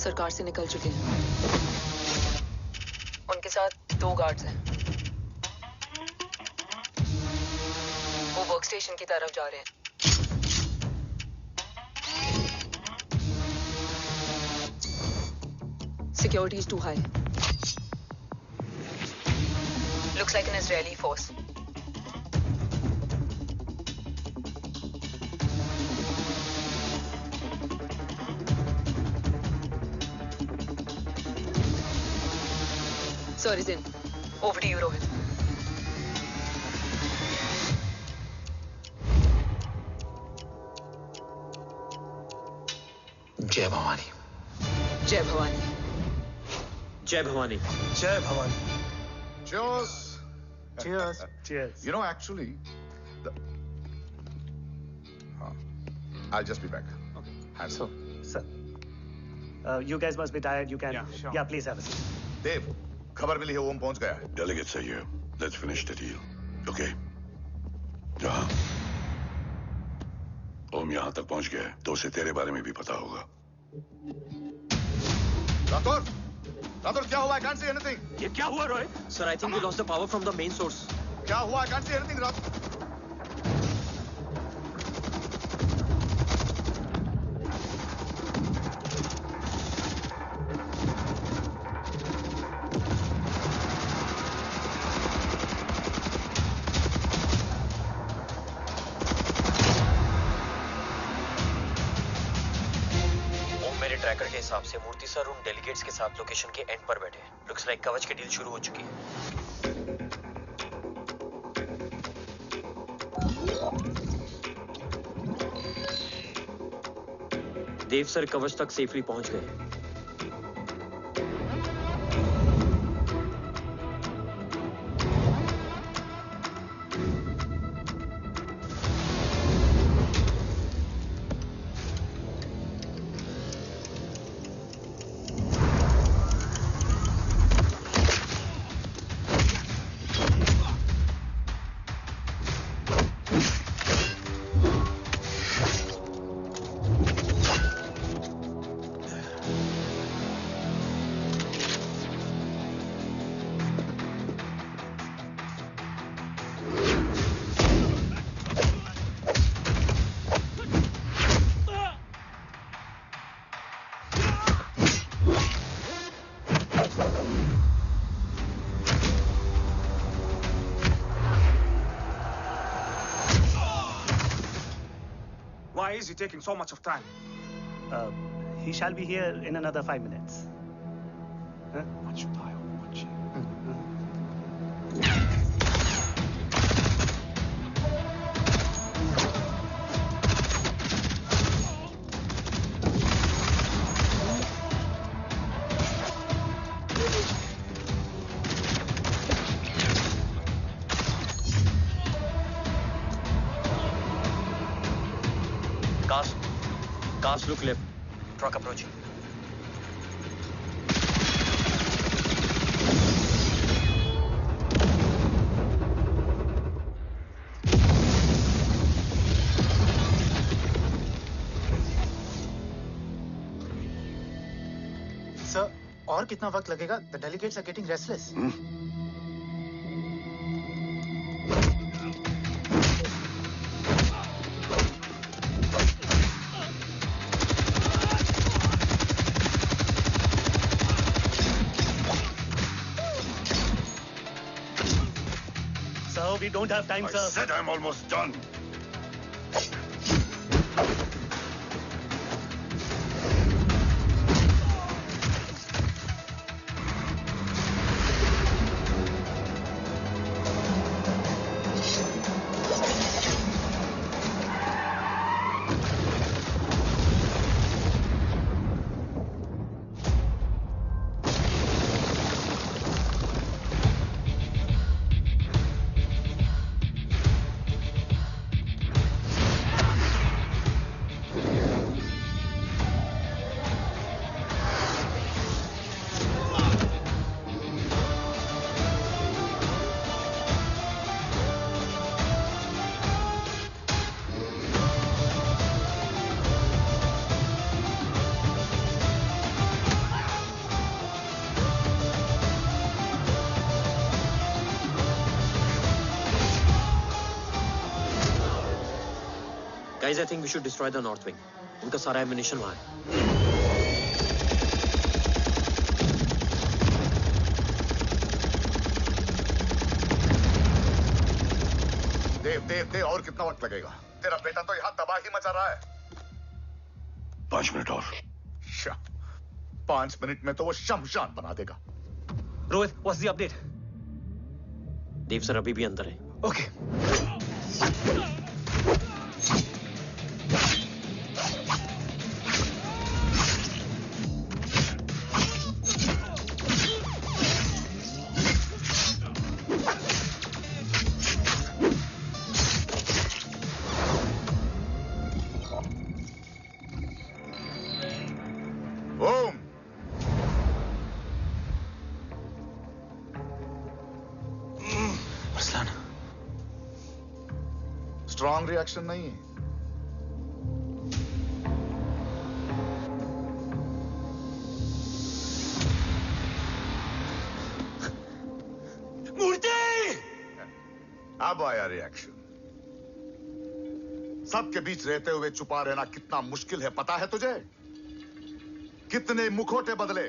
सरकार से निकल चुके हैं। उनके साथ 2 गार्ड्स हैं। वो वर्क स्टेशन की तरफ जा रहे हैं। Security is too high. Looks like an Israeli force. Sir is in. Over to you, Rohit. जय भवानी। जय भवानी। जय भवानी। जय Bhavani. Cheers. Cheers. Cheers. You know, actually, I'll just be back. Okay. Hands So, sir, you guys must be tired. You can. Yeah, sure. Yeah, please have a seat. Dave, खबर मिली है ओम पहुंच गया है। Delegates are here. Let's finish the deal. Okay? जहाँ ओम यहाँ तक पहुंच गया है तो उसे तेरे बारे में भी पता होगा। राठौर, राठौर क्या हुआ? I can't see anything. ये क्या हुआ Rohit? Sir, I think we lost the power from the main source. क्या हुआ? I can't see anything, Rathore. Tracker के हिसाब से मूर्ति सर उन डेलीगेट्स के साथ लोकेशन के एंड पर बैठे हैं। लुक्स लाइक कवच की डील शुरू हो चुकी है। देव सर कवच तक सेफली पहुंच गए। Why is he taking so much of time? He shall be here in another 5 minutes. Huh? What should I watch? Cast look left. Truck approaching. Sir, और कितना वक्त लगेगा? The delegates are getting restless. We don't have time, sir. I said I'm almost done. Guys, I think we should destroy the north wing. उनका सारा ammunition वहाँ है. देव और कितना वक्त लगेगा? तेरा बेटा तो यहाँ तबाही मचा रहा है. 5 मिनट और. 5 मिनट में तो वो शमशान बना देगा. Rohit, what's the update? Dev sir अभी भी अंदर है. Okay. Om, Arslan. Strong reaction नहीं है. मूर्ति! अब आया रिएक्शन. सबके बीच रहते हुए छुपा रहना कितना मुश्किल है पता है तुझे? कितने मुखौटे बदले.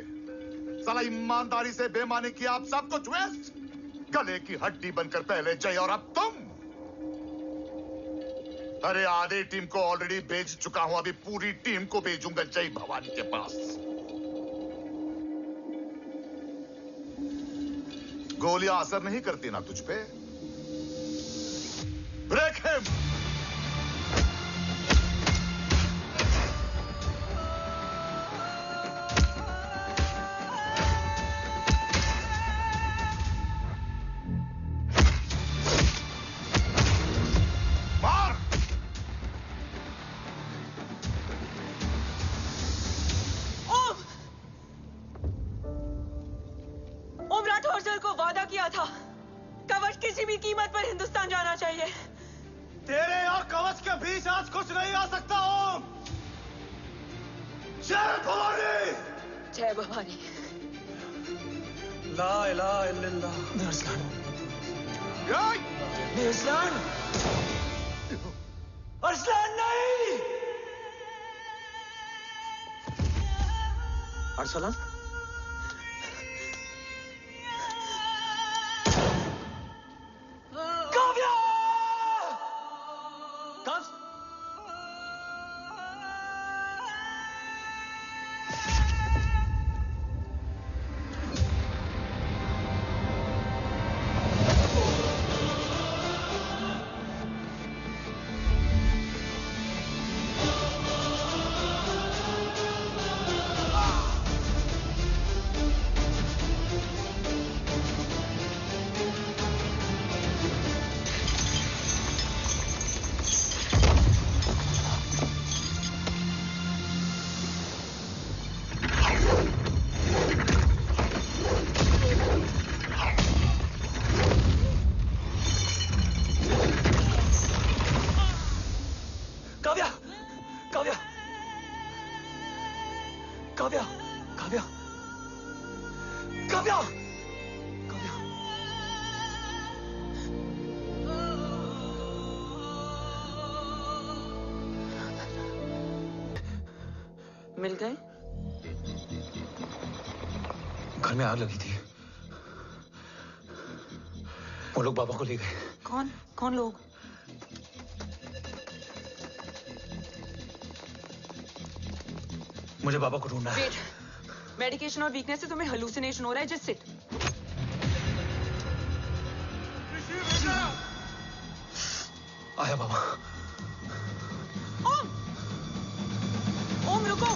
साला ईमानदारी से बेमानी किया, आप सब कुछ वेस्ट. गले की हड्डी बनकर पहले जय और अब तुम. अरे आधे टीम को ऑलरेडी भेज चुका हूं, अभी पूरी टीम को भेजूंगा जय भवानी के पास. गोलियां असर नहीं करती ना तुझ पे. Break him. किसी भी कीमत पर हिंदुस्तान जाना चाहिए. तेरे और कवच के बीच आज कुछ नहीं आ सकता. ओम, जय भवानी. जय भवानी. ला इलाहा इल्लल्लाह. अरसलान. अरसलान. अरसलान नहीं. अरसलान. मिल गए? घर में आग लगी थी. वो लोग बाबा को ले गए. कौन कौन लोग? मुझे बाबा को ढूंढना है. वेट, मेडिकेशन और वीकनेस से तुम्हें हेलुसिनेशन हो रहा है. Just sit. आया बाबा. ओम, ओम रुको.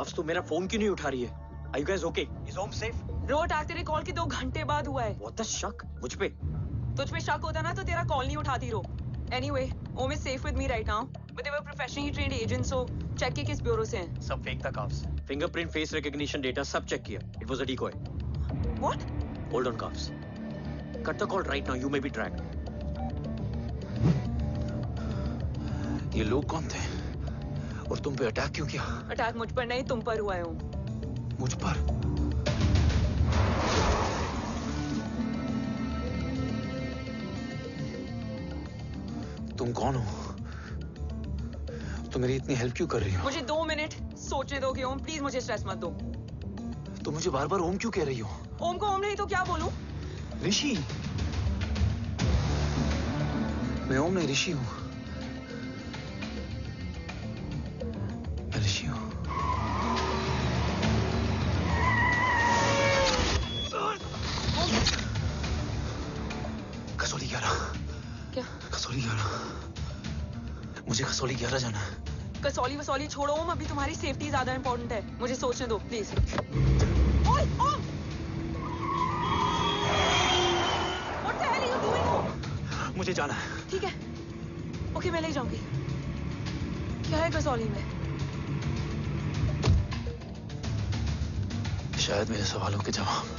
काफ्स, तो मेरा फोन क्यों नहीं उठा रही है? Are you guys okay? Is Om safe? Bro attack तेरे कॉल के 2 घंटे बाद हुआ है। What the शक? मुझ पे? तुझ पे शक होता ना तो तेरा कॉल नहीं उठाती रो। Anyway, Om is safe with me right now. But they were professionally trained agents, so check के किस ब्यूरो से हैं। सब फेक था carbs. Fingerprint, face recognition data सब चेक किया। It was a decoy. What? Hold on carbs. Cut the call right now. You may be tracked. ये लोग कौन थे? और तुम पे अटैक क्यों किया? अटैक मुझ पर नहीं तुम पर हुआ है ओम। मुझ पर? तुम कौन हो? तुम मेरी इतनी हेल्प क्यों कर रही हो? मुझे 2 मिनट सोचने दोगे ओम, प्लीज मुझे स्ट्रेस मत दो। तुम मुझे बार बार ओम क्यों कह रही हो? ओम को ओम नहीं तो क्या बोलूं? ऋषि। मैं ओम नहीं, ऋषि हूं। मैं ऋषि हूं। कसौली 11। क्या? कसौली 11। मुझे कसौली 11 जाना है। कसौली वसौली छोड़ो ओम, अभी तुम्हारी सेफ्टी ज्यादा इंपॉर्टेंट है। मुझे सोचने दो प्लीज। ओए ओम! What the hell are you doing ओम? मुझे जाना है। ठीक है। ओके मैं ले जाऊंगी। क्या है कसौली में? शायद मेरे सवालों के जवाब।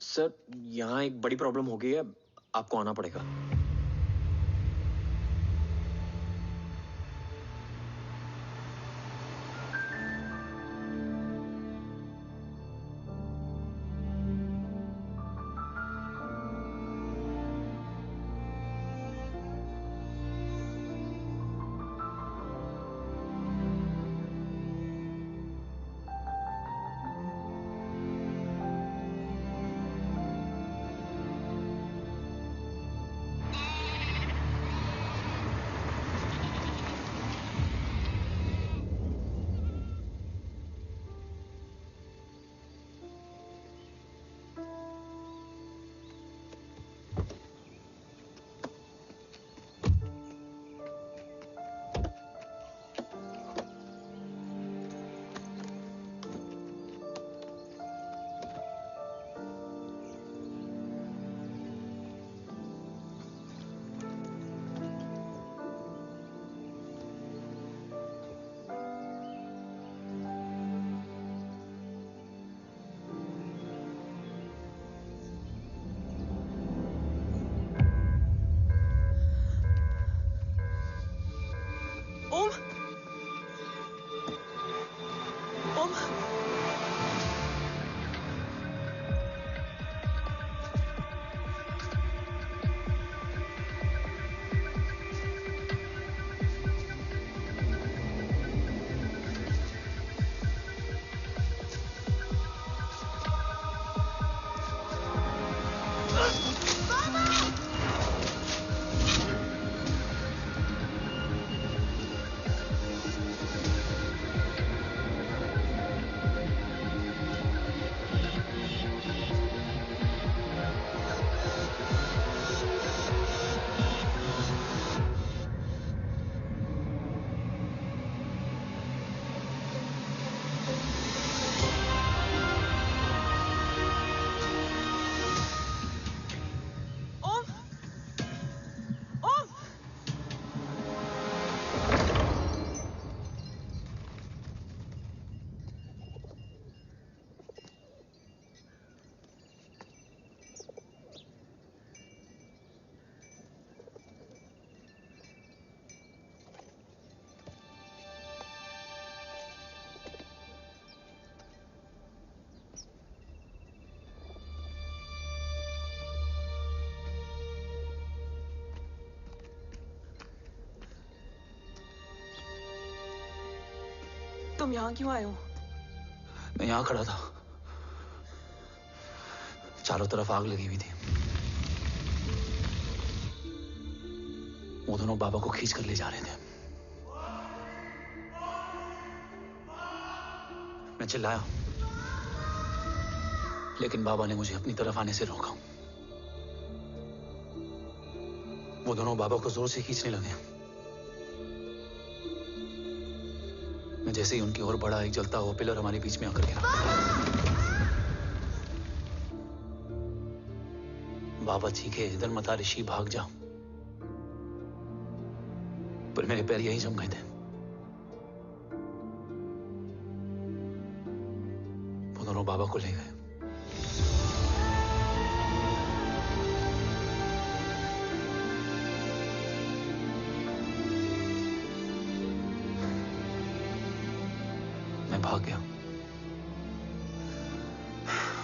सर, यहाँ एक बड़ी प्रॉब्लम हो गई है। आपको आना पड़ेगा। तुम यहाँ क्यों आए हो? मैं यहाँ खड़ा था। चारों तरफ आग लगी हुई थी। वो दोनों बाबा को खींच कर ले जा रहे थे। मैं चिल्लाया, लेकिन बाबा ने मुझे अपनी तरफ आने से रोका। वो दोनों बाबा को जोर से खींचने लगे। मैं जैसे ही उनकी ओर बढ़ा, एक जलता हुआ पिलर हमारे बीच में आकर गिरा। बाबा चीखे, इधर मत आ ऋषि, भाग जा। पर मेरे पैर यही जम गए थे। वो दोनों बाबा को ले गए। मैं भाग गया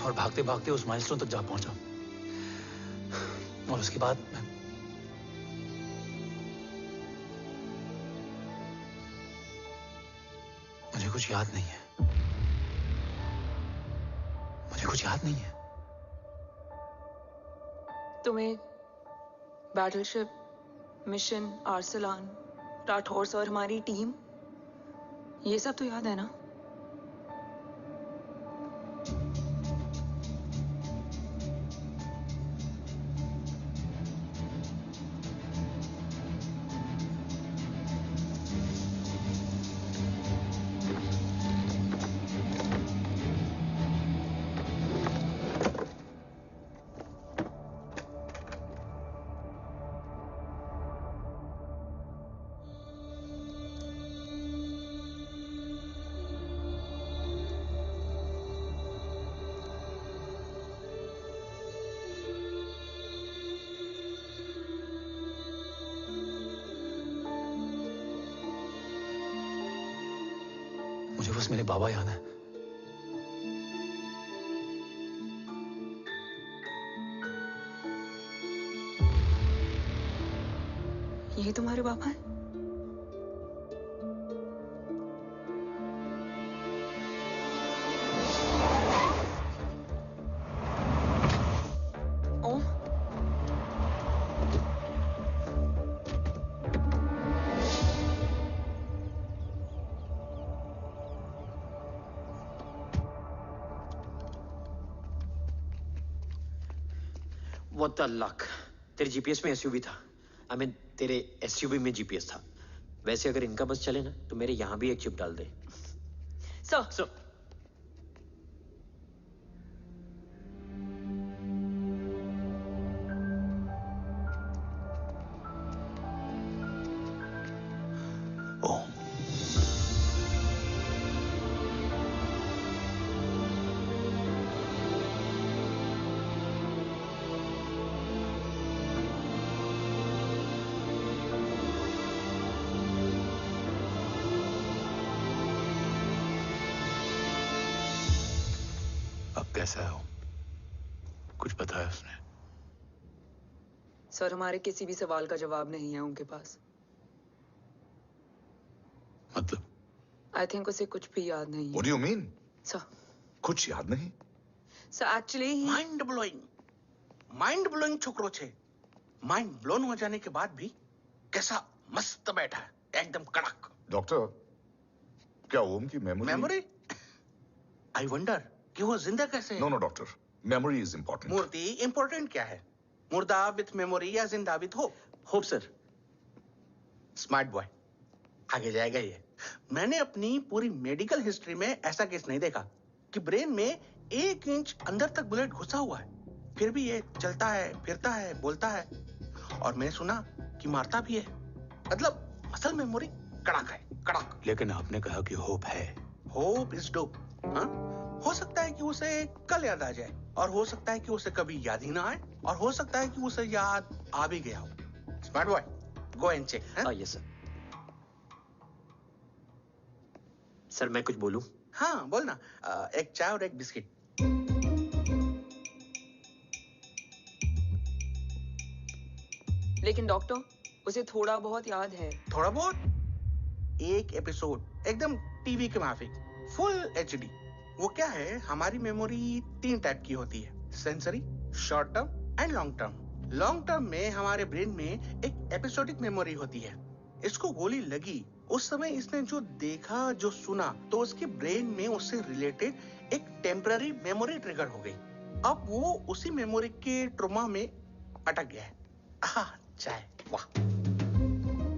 और भागते भागते उस माइलस्टोन तक जा पहुंचा। और उसके बाद मुझे कुछ याद नहीं है। मुझे कुछ याद नहीं है। तुम्हें बैटलशिप, मिशन, आर्सलान, राठौर और हमारी टीम, ये सब तो याद है ना? मुझे बस मेरे बाबा याद है। ये तुम्हारे बाबा हैं? ओम, What the luck? तेरे जीपीएस में एसयूवी था। I mean, तेरे एसयूवी में जीपीएस था। वैसे अगर इनका बस चले ना, तो मेरे यहाँ भी एक चिप डाल दे। सर। ओम, अब कैसा है ओम? कुछ पता है उसने? सर, हमारे किसी भी सवाल का जवाब नहीं है उनके पास। मतलब? आई थिंक उसे कुछ भी याद नहीं What है। do you mean? सर, कुछ याद नहीं? सर एक्चुअली माइंड ब्लोइंग छोकरो छे। माइंड ब्लोन हो जाने के बाद भी कैसा मस्त बैठा है, एकदम कड़क। डॉक्टर, क्या ओम की मेमोरी? आई वंडर कि वो जिंदा कैसे है? No doctor, memory is important. Murthy important क्या है? मुर्दा विथ मेमोरी या जिंदा with hope? Hope sir. Smart boy, आगे जाएगा ये। मैंने अपनी पूरी मेडिकल हिस्ट्री में ऐसा केस नहीं देखा कि ब्रेन में 1 इंच अंदर तक बुलेट घुसा हुआ है, फिर भी ये चलता है, फिरता है, बोलता है, और मैंने सुना कि मारता भी है। मतलब असल मेमोरी कड़क है, कड़क। लेकिन आपने कहा कि होप है। Hope is dope. हाँ, हो सकता है कि उसे कल याद आ जाए, और हो सकता है कि उसे कभी याद ही ना आए, और हो सकता है कि उसे याद आ भी गया हो। Smart boy, go and check. Yes sir. Sir मैं कुछ बोलूं? हाँ बोल ना। एक चाय और एक बिस्किट। लेकिन डॉक्टर, उसे थोड़ा बहुत याद है। थोड़ा बहुत? एक एपिसोड एकदम टीवी के माफिक, फुल एचडी। वो क्या है, हमारी मेमोरी 3 टाइप की होती है, sensory, short term and long term. Long term में हमारे ब्रेन में एक एपिसोडिक मेमोरी होती है। इसको गोली लगी, उस समय इसने जो देखा, जो सुना, तो उसके ब्रेन में उससे रिलेटेड एक टेम्पररी मेमोरी ट्रिगर हो गई। अब वो उसी मेमोरी के ट्रॉमा में अटक गया है। चाय। वाह।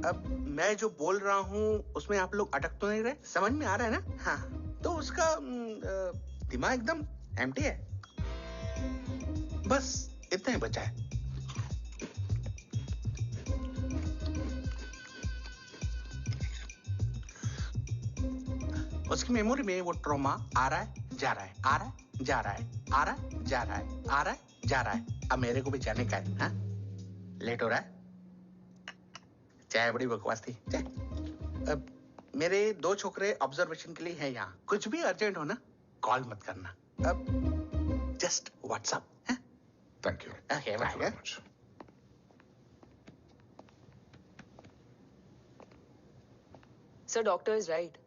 अब मैं जो बोल रहा हूँ उसमें आप लोग अटक तो नहीं रहे? समझ में आ रहा है ना? हाँ, तो उसका दिमाग एकदम एम्प्टी है। बस इतना ही बचा है। उसकी मेमोरी में वो ट्रॉमा आ रहा है, जा रहा है, आ रहा है, जा रहा है, आ रहा है, जा रहा है, आ रहा है, जा रहा है। अब मेरे को भी जाने का है। हाँ? लेट हो रहा है? चाय बड़ी बकवास थी। चाय। अब मेरे 2 छोकरे ऑब्जर्वेशन के लिए हैं यहाँ। कुछ भी अर्जेंट हो ना, कॉल मत करना। अब just WhatsApp. Thank you. Okay, bye. Sir, doctor is right.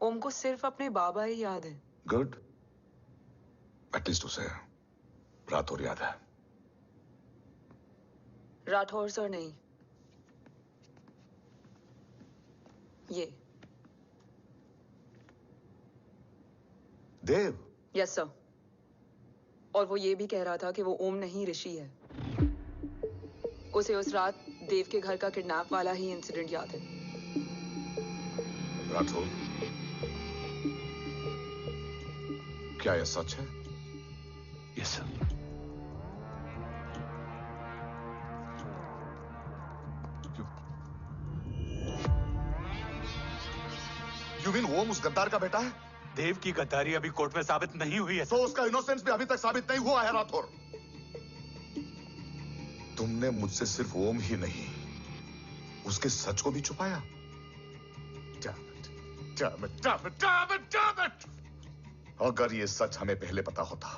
Om को सिर्फ अपने बाबा ही याद है। गुड। एटलीस्ट उसे राठौर याद है। राठौर सर नहीं, ये देव। Yes sir. और वो ये भी कह रहा था कि वो ओम नहीं, ऋषि है। उसे उस रात देव के घर का किडनैप वाला ही इंसिडेंट याद है। राठौर, क्या यह सच है? Yes sir. यू मीन ओम उस गद्दार का बेटा है? देव की गद्दारी अभी कोर्ट में साबित नहीं हुई है। तो उसका इनोसेंस भी अभी तक साबित नहीं हुआ है राठौर। तुमने मुझसे सिर्फ ओम ही नहीं, उसके सच को भी छुपाया। Damn it! अगर ये सच हमें पहले पता होता,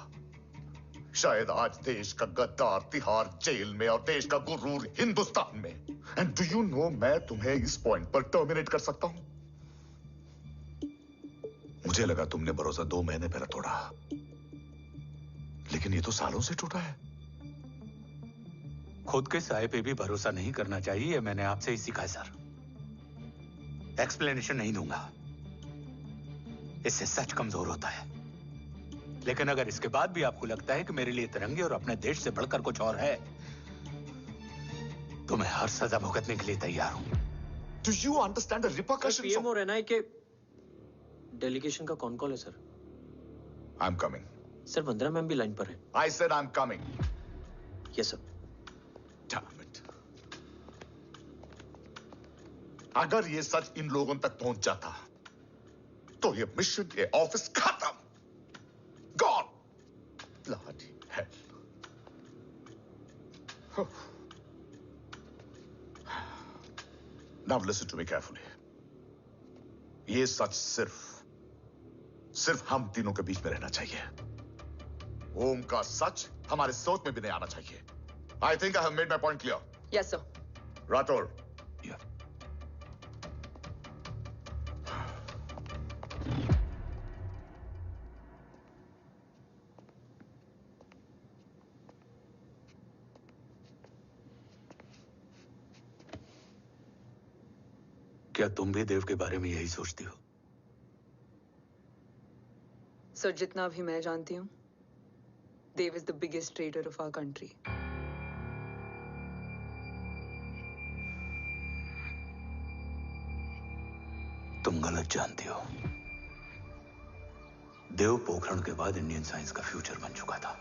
शायद आज देश का गद्दार तिहाड़ जेल में और देश का गुरूर हिंदुस्तान में। एंड डू यू नो, मैं तुम्हें इस पॉइंट पर टर्मिनेट कर सकता हूं। मुझे लगा तुमने भरोसा 2 महीने पहले तोड़ा, लेकिन ये तो सालों से टूटा है। खुद के साए पे भी भरोसा नहीं करना चाहिए, मैंने आपसे ही सीखा है सर। एक्सप्लेनेशन नहीं दूंगा, इससे सच कमजोर होता है। लेकिन अगर इसके बाद भी आपको लगता है कि मेरे लिए तिरंगे और अपने देश से बढ़कर कुछ और है, तो मैं हर सजा भुगतने के लिए तैयार हूं। Do you understand the repercussions? PM और एनआई के डेलीगेशन का कौन कॉल है sir? I'm coming. Sir, 15 ma'am भी लाइन पर है। I said I'm coming. Yes sir. Damn it. अगर ये सच इन लोगों तक पहुंच जाता, तो ये मिशन, ये ऑफिस खत्म। Gone. Bloody hell. Now listen to me carefully. ये सच सिर्फ हम तीनों के बीच में रहना चाहिए। ओम का सच हमारे सोच में भी नहीं आना चाहिए। I think I have made my point clear. Yes sir. Rathore, क्या तुम भी देव के बारे में यही सोचती हो? सर, जितना भी मैं जानती हूँ, Dev is the biggest trader of our country. तुम गलत जानती हो। देव पोखरण के बाद इंडियन साइंस का फ्यूचर बन चुका था।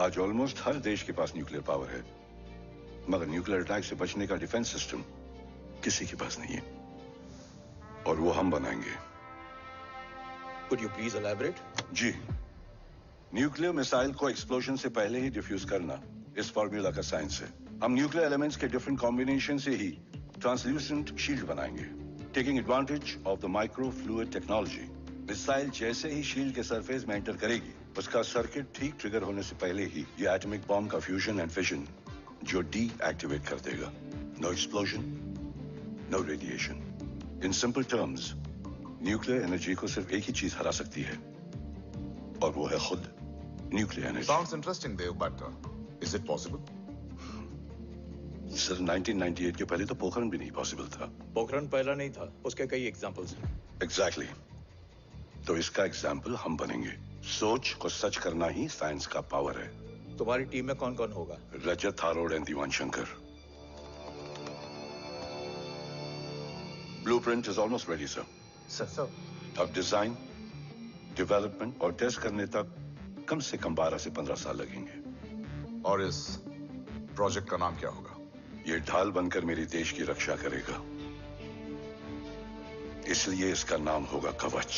आज ऑलमोस्ट हर देश के पास न्यूक्लियर पावर है, मगर न्यूक्लियर अटैक से बचने का डिफेंस सिस्टम किसी के पास नहीं है, और वो हम बनाएंगे। Could you please elaborate? जी, न्यूक्लियर मिसाइल को एक्सप्लोजन से पहले ही डिफ्यूज करना इस फॉर्मूला का साइंस है। हम न्यूक्लियर एलिमेंट्स के डिफरेंट कॉम्बिनेशन से ही ट्रांसल्यूसेंट शील्ड बनाएंगे, taking advantage of the micro fluid technology. Missile जैसे ही शील्ड के सरफेस में एंटर करेगी, उसका सर्किट ठीक ट्रिगर होने से पहले ही ये एटॉमिक बॉम्ब का फ्यूजन एंड फिशन जो डीएक्टिवेट कर देगा। No explosion, no radiation. In simple terms, nuclear energy को सिर्फ एक ही चीज हरा सकती है, और वो है खुद nuclear energy. Sounds interesting, Dev, but is it possible? Sir, 1998 के पहले तो पोखरण भी नहीं पॉसिबल था। पोखरण पहला नहीं था, उसके कई एग्जांपल्स हैं। एग्जैक्टली। तो इसका एग्जाम्पल हम बनेंगे। सोच को सच करना ही साइंस का पावर है। तुम्हारी टीम में कौन कौन होगा? Rajat, Tharod and Diwan Shankar. Blueprint is almost ready sir. Sir अब डिजाइन, डेवलपमेंट और टेस्ट करने तक कम से कम 12 से 15 साल लगेंगे। और इस प्रोजेक्ट का नाम क्या होगा? ये ढाल बनकर मेरे देश की रक्षा करेगा, इसलिए इसका नाम होगा कवच।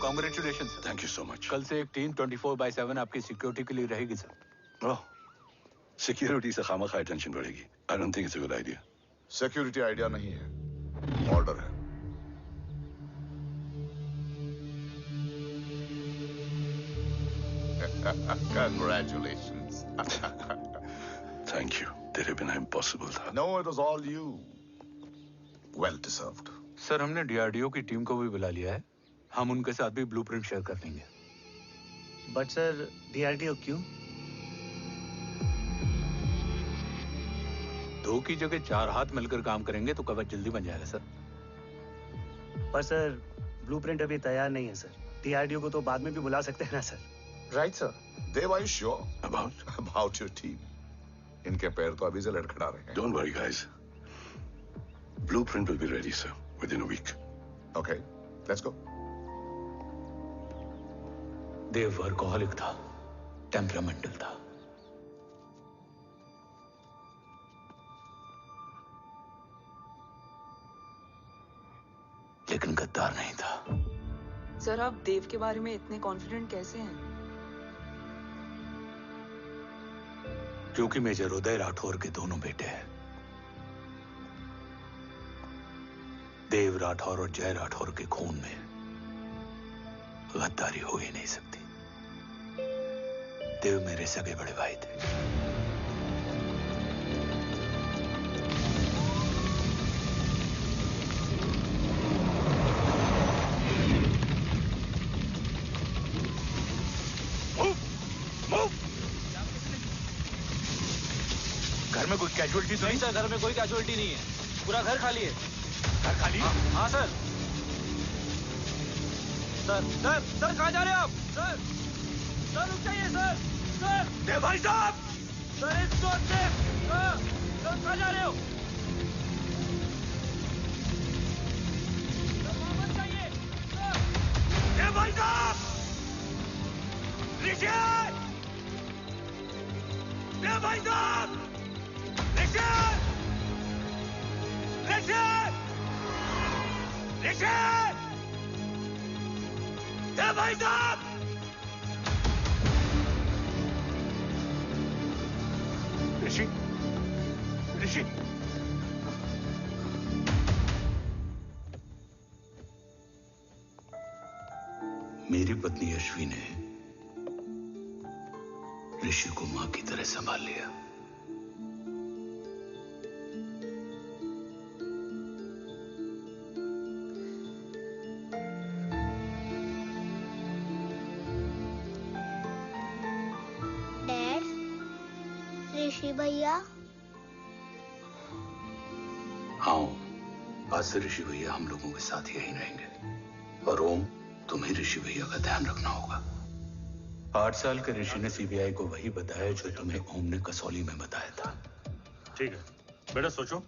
Congratulation sir. Thank you so much. कल से एक टीम 24/7 आपकी सिक्योरिटी के लिए रहेगी सर। ओह, सिक्योरिटी से खामखा टेंशन बढ़ेगी। I don't think it's a good idea. Security idea नहीं है, ऑर्डर है। Congratulations. Thank you. तेरे बिना इम्पॉसिबल था। No, it was all you. Well deserved. Sir हमने डीआरडीओ की टीम को भी बुला लिया है, हम उनके साथ भी ब्लूप्रिंट शेयर कर लेंगे। बट सर डीआरडीओ क्यों? 2 की जगह 4 हाथ मिलकर काम करेंगे तो कवच जल्दी बन जाएगा सर। पर सर ब्लूप्रिंट अभी तैयार नहीं है सर। डीआरडीओ को तो बाद में भी बुला सकते हैं ना sir. Right sir. Dave, are you sure about your team? इनके पैर तो अभी से लड़खड़ा रहे हैं। Don't worry, guys. Blueprint will be ready, sir, within a week. Okay, let's go. Dev workaholic था, टेम्परामेंटल था। लेकिन गद्दार नहीं था। सर आप देव के बारे में इतने कॉन्फिडेंट कैसे हैं? क्योंकि मेजर उदय राठौर के दोनों बेटे हैं। देव राठौर और जय राठौर के खून में गद्दारी हो ही नहीं सकती। देव मेरे सगे बड़े भाई थे। घर में कोई कैजुअलिटी तो नहीं? सर घर में कोई कैजुअलिटी नहीं है, पूरा घर खाली है। घर खाली? हाँ सर। सर सर सर कहाँ जा रहे हैं आप? सर सर रुक जाइए सर। सर देव भाई साहब! सर इस स्टोर से सर कहाँ जा रहे हो? सर वापस जाइए सर। देव भाई साहब! ऋषि! देव भाई साहब! ऋषि! ऋषि! ऋषि! देव भाई साहब! ऋषि! ऋषि! मेरी पत्नी अश्वी ने ऋषि को मां की तरह संभाल लिया। डैड, ऋषि भैया। हाँ, आज से ऋषि भैया हम लोगों के साथ यहीं रहेंगे। और ओम, तुम्हें ऋषि भैया का ध्यान रखना होगा। 8 साल के ऋषि ने सीबीआई को वही बताया जो तुम्हें ओम ने कसौली में बताया था। ठीक है बेटा, सोचो,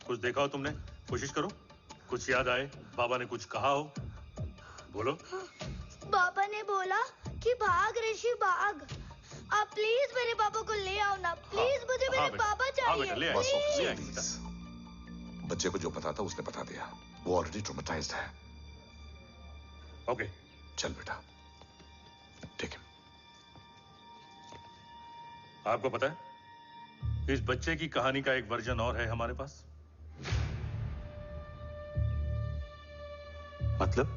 कुछ देखा हो तुमने, कोशिश करो, कुछ याद आए, बाबा ने कुछ कहा हो, बोलो। पापा ने बोला कि भाग ऋषि भाग। आप प्लीज मेरे पापा को ले आओ ना, प्लीज। मुझे मेरे पापा चाहिए। प्लीज। बच्चे को जो पता था उसने बता दिया, वो ऑलरेडी ट्रॉमेटाइज्ड है। ओके चल बेटा, ठीक है। आपको पता है इस बच्चे की कहानी का एक वर्जन और है हमारे पास। मतलब?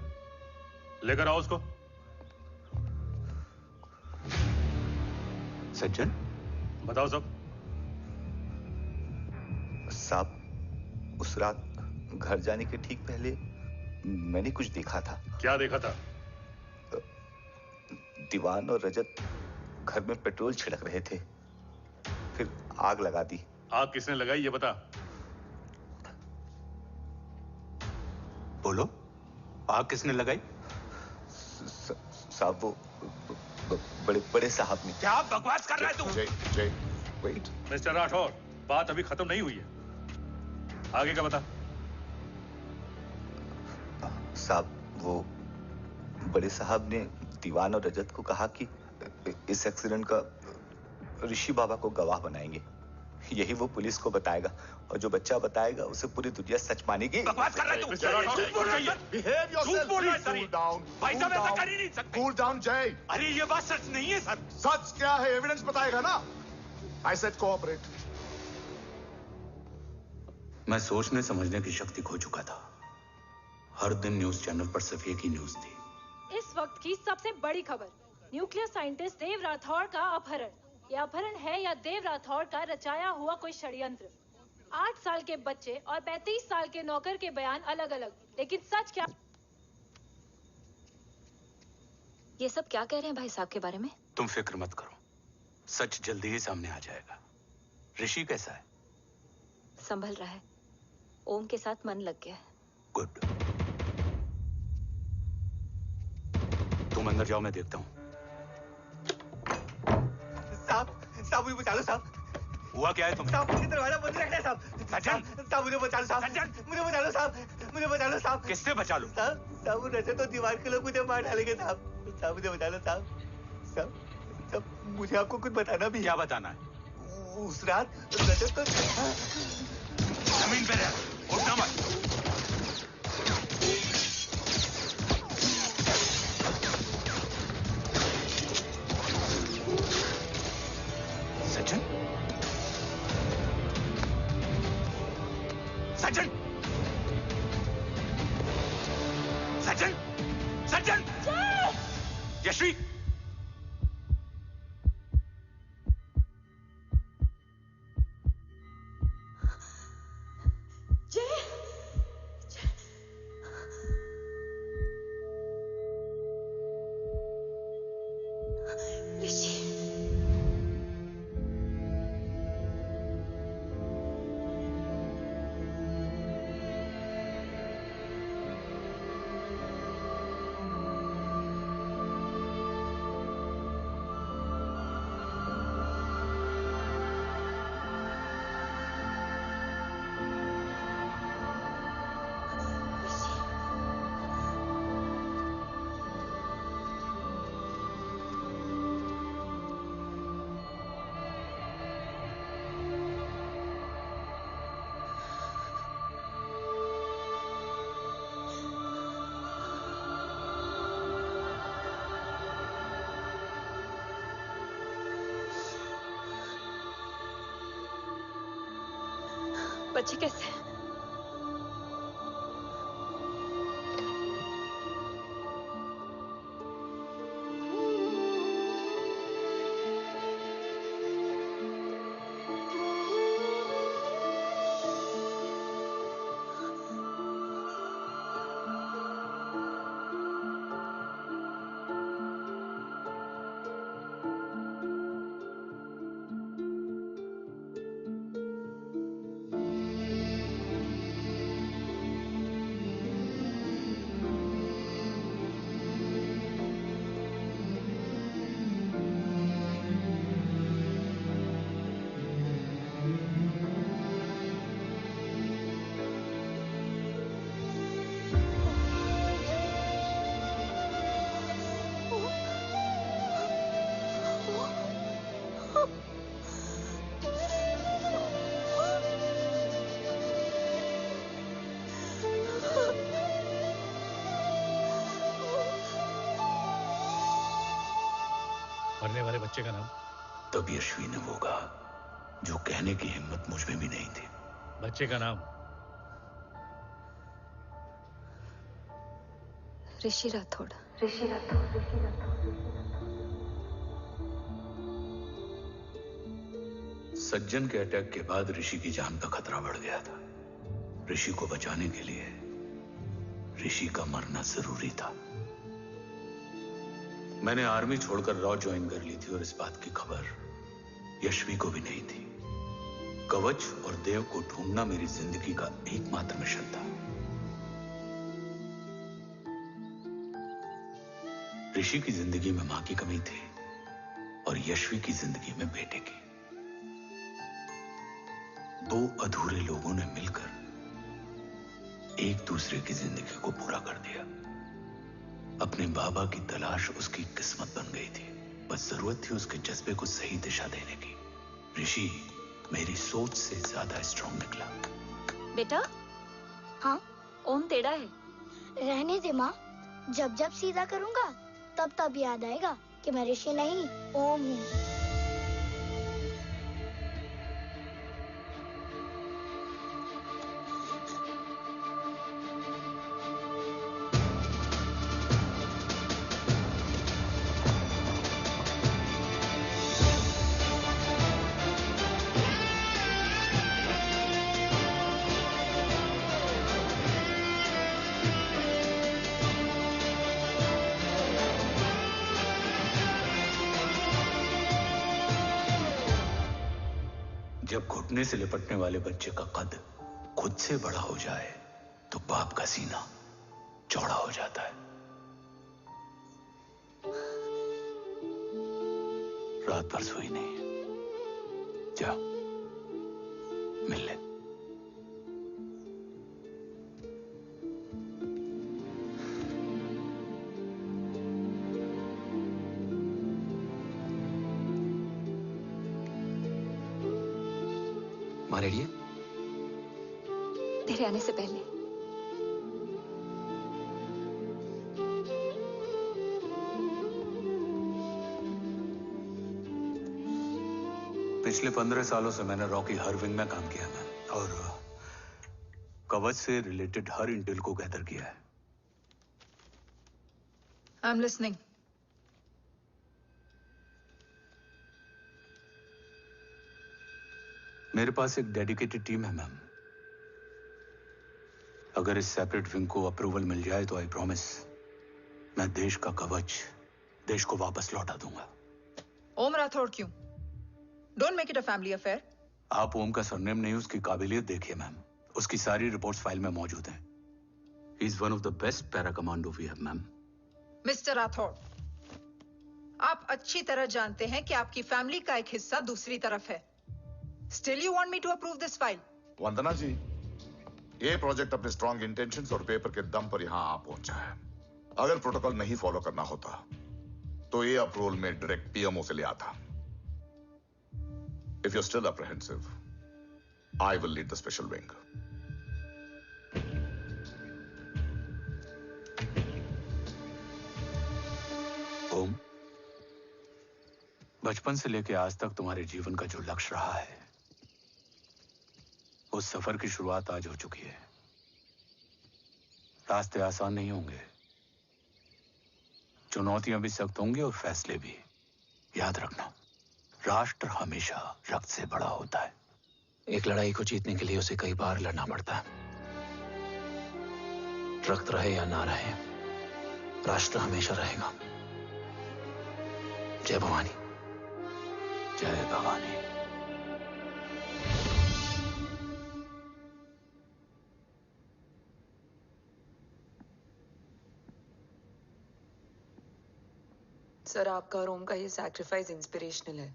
लेकर आओ उसको। सज्जन, बताओ सब। साहब, उस रात घर जाने के ठीक पहले मैंने कुछ देखा था। क्या देखा था? दीवान और रजत घर में पेट्रोल छिड़क रहे थे, फिर आग लगा दी। आग किसने लगाई ये बता। बोलो, आग किसने लगाई? साहब वो बड़े बड़े साहब ने। क्या बकवास कर रहा है तू? जय, वेट। मिस्टर राठौर, बात अभी खत्म नहीं हुई है। आगे का बता। साहब, वो बड़े साहब ने दीवान और रजत को कहा कि इस एक्सीडेंट का ऋषि बाबा को गवाह बनाएंगे। यही वो पुलिस को बताएगा और जो बच्चा बताएगा उसे पूरी दुनिया सच मानेगी। बकवास कर रहा है तू। झूठ बोल रही है। Behave yourself, झूठ बोल रहा है please. सर ये। Cool down. भाई Cool साहब ऐसा down. कर ही नहीं सकते। Cool down, Jay. अरे ये बात सच नहीं है सर। सच क्या है? एविडेंस बताएगा ना। I said cooperate. मैं सोचने समझने की शक्ति खो चुका था। हर दिन न्यूज चैनल पर सिर्फ एक ही न्यूज थी। इस वक्त की सबसे बड़ी खबर, न्यूक्लियर साइंटिस्ट देव राठौड़ का अपहरण। यह अपहरण है या देव राठौड़ का रचाया हुआ कोई षड्यंत्र। 8 साल के बच्चे और 35 साल के नौकर के बयान अलग अलग, लेकिन सच क्या? ये सब क्या कह रहे हैं भाई साहब के बारे में? तुम फिक्र मत करो, सच जल्दी ही सामने आ जाएगा। ऋषि कैसा है? संभल रहा है। ओम के साथ मन लग गया है। गुड। तुम अंदर जाओ, मैं देखता हूँ। साहब मुझे बचा लो साहब। हुआ क्या है तुम? साहब मुझे दरवाजा बंद रखना है साहब। सज्जन, साहब मुझे बचा लो साहब। सज्जन मुझे बचा लो साहब। मुझे बचा लो साहब। किससे बचा लो? साहब रजत तो दीवार के लोग मुझे मार डालेंगे साहब। साहब मुझे बचा लो साहब। साहब मुझे आपको कुछ बताना भी। क्या बताना है? उस रात रजत तो जमीन पे रह, उठना मत। सज्जन, सज्जन, सज्जन, सज्जन, यश्वी, बच्चे कैसे हैं? मरने वाले बच्चे का नाम? तब यश्वी ने वो कहा जो कहने की हिम्मत मुझ में भी नहीं थी। बच्चे का नाम? ऋषि राठौड़। सज्जन के अटैक के बाद ऋषि की जान का खतरा बढ़ गया था। ऋषि को बचाने के लिए ऋषि का मरना जरूरी था। मैंने आर्मी छोड़कर रॉ ज्वाइन कर ली थी और इस बात की खबर यश्वी को भी नहीं थी। कवच और देव को ढूंढना मेरी जिंदगी का एकमात्र मिशन था। ऋषि की जिंदगी में मां की कमी थी और यश्वी की जिंदगी में बेटे की। दो अधूरे लोगों ने मिलकर एक दूसरे की जिंदगी को पूरा कर दिया। अपने बाबा की तलाश उसकी किस्मत बन गई थी, बस जरूरत थी उसके जज्बे को सही दिशा देने की। ऋषि मेरी सोच से ज्यादा स्ट्रांग निकला। बेटा, हाँ ओम टेढ़ा है। रहने दे माँ, जब जब सीधा करूँगा तब तब याद आएगा कि मैं ऋषि नहीं ओम हूँ। जब घुटने से लिपटने वाले बच्चे का कद खुद से बड़ा हो जाए तो बाप का सीना चौड़ा हो जाता है। रात भर सोई नहीं, जा मिल ले। माँ रेडी है? तेरे आने से पहले। पिछले 15 सालों से मैंने रॉकी हर विंग में काम किया है और कवच से रिलेटेड हर इंटेल को गैदर किया है। I am listening. मेरे पास एक डेडिकेटेड टीम है मैम। अगर इस सेपरेट विंग को अप्रूवल मिल जाए तो आई प्रॉमिस मैं देश का कवच देश को वापस लौटा दूंगा। ओम राठौड़ क्यों? Don't make it a family affair. आप ओम का सरनेम नहीं, उसकी काबिलियत देखिए मैम। उसकी सारी रिपोर्ट्स फाइल में मौजूद हैं। He is one of the best para commando we have ma'am. Mister Rathore, आप अच्छी तरह जानते हैं कि आपकी फैमिली का एक हिस्सा दूसरी तरफ है। Still you want me to approve this file? वंदना जी, ये प्रोजेक्ट अपने स्ट्रॉन्ग इंटेंशंस और पेपर के दम पर यहां आ पहुंचा है। अगर प्रोटोकॉल नहीं फॉलो करना होता तो ये अप्रूवल में डायरेक्ट पीएमओ से ले आता। If you're still apprehensive, I will lead the special wing. ओम, बचपन से लेकर आज तक तुम्हारे जीवन का जो लक्ष्य रहा है, उस सफर की शुरुआत आज हो चुकी है। रास्ते आसान नहीं होंगे, चुनौतियां भी सख्त होंगी और फैसले भी। याद रखना, राष्ट्र हमेशा रक्त से बड़ा होता है। एक लड़ाई को जीतने के लिए उसे कई बार लड़ना पड़ता है। रक्त रहे या ना रहे, राष्ट्र हमेशा रहेगा। जय भवानी। जय भवानी। सर, आपका और ओम का ये सैक्रिफाइस इंस्पिरेशनल है,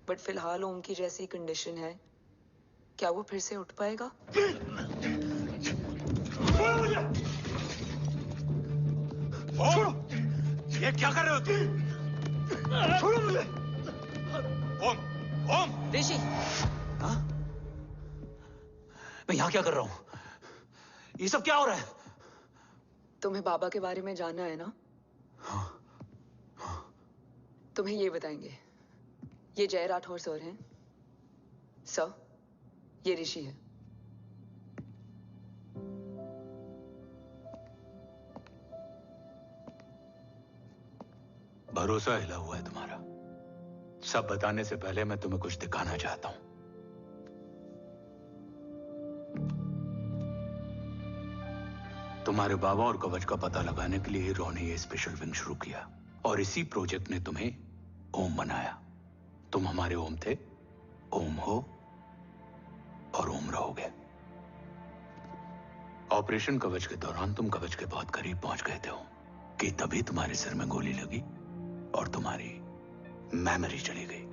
बट फिलहाल ओम की जैसी कंडीशन है, क्या वो फिर से उठ पाएगा? छोड़ो! ये क्या कर रहे हो तुम? छोड़ो मुझे! ओम! ओम! ऋषि! हाँ? मैं यहाँ क्या कर रहा हूँ? ये सब क्या हो रहा है? तुम्हें बाबा के बारे में जानना है ना? तुम्हें ये बताएंगे। ये जय राठौर सर हैं। सर, ये ऋषि है। भरोसा हिला हुआ है तुम्हारा। सब बताने से पहले मैं तुम्हें कुछ दिखाना चाहता हूं। तुम्हारे बाबा और कवच का पता लगाने के लिए रॉ ने ये स्पेशल विंग शुरू किया और इसी प्रोजेक्ट ने तुम्हें ओम बनाया। तुम हमारे ओम थे, ओम हो और ओम रहोगे। ऑपरेशन कवच के दौरान तुम कवच के बहुत करीब पहुंच गए थे कि तभी तुम्हारे सिर में गोली लगी और तुम्हारी मेमोरी चली गई।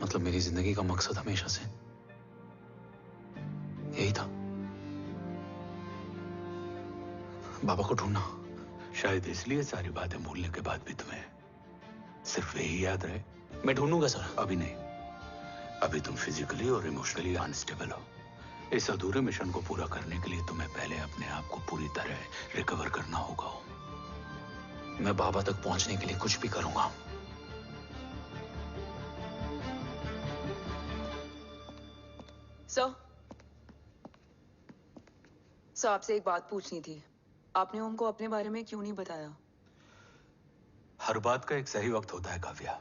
मतलब मेरी जिंदगी का मकसद हमेशा से यही था। बाबा को ढूंढना। शायद इसलिए सारी बातें भूलने के बाद भी तुम्हें सिर्फ यही याद रहे। मैं ढूंढूंगा सर। अभी नहीं। अभी तुम फिजिकली और इमोशनली अनस्टेबल हो। इस अधूरे मिशन को पूरा करने के लिए तुम्हें पहले अपने आप को पूरी तरह रिकवर करना होगा। मैं बाबा तक पहुंचने के लिए कुछ भी करूंगा। सर आपसे एक बात पूछनी थी। आपने ओम को अपने बारे में क्यों नहीं बताया? हर बात का एक सही वक्त होता है काव्या।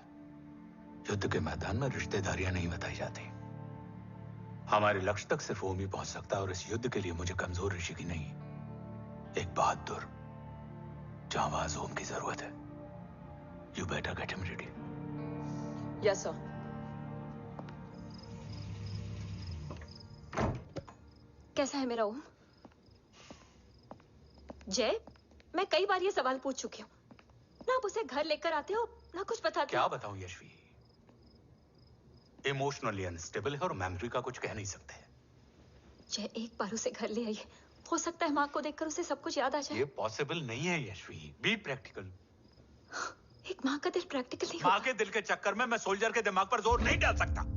युद्ध के मैदान में रिश्तेदारियां नहीं बताई जाती। हमारे लक्ष्य तक सिर्फ ओम ही पहुंच सकता है और इस युद्ध के लिए मुझे कमजोर ऋषि की नहीं, एक बहादुर जांबाज ओम की जरूरत है। You better get him ready. Yes sir. कैसा है मेरा ओम? जय, मैं कई बार ये सवाल पूछ चुकी हूँ। ना आप उसे घर लेकर आते हो, ना कुछ बताते हो। क्या बताऊं यशवी? इमोशनली अनस्टेबल है और मेमोरी का कुछ कह नहीं सकते। जय, एक बार उसे घर ले आइए। हो सकता है माँ को देखकर उसे सब कुछ याद आ जाए। ये पॉसिबल नहीं है यशवी। Be practical. एक माँ का दिल प्रैक्टिकल नहीं माँ के दिल के चक्कर में मैं सोल्जर के दिमाग पर जोर नहीं डाल सकता।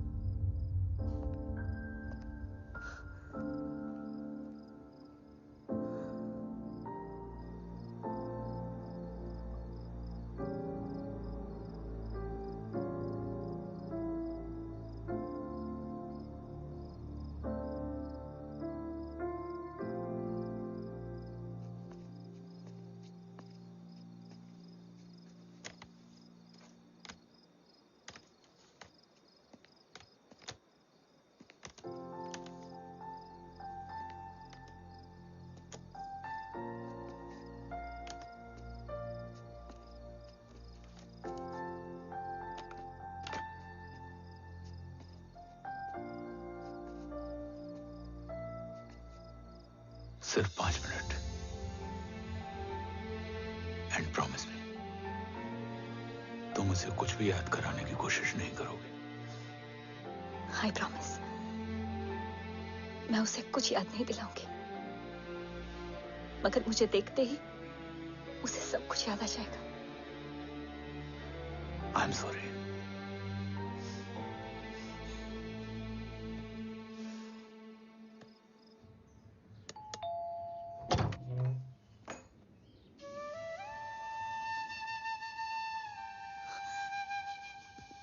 सिर्फ 5 मिनट। एंड प्रॉमिस मी, तुम उसे कुछ भी याद कराने की कोशिश नहीं करोगे। I promise. मैं उसे कुछ याद नहीं दिलाऊंगी, मगर मुझे देखते ही उसे सब कुछ याद आ जाएगा। I am sorry.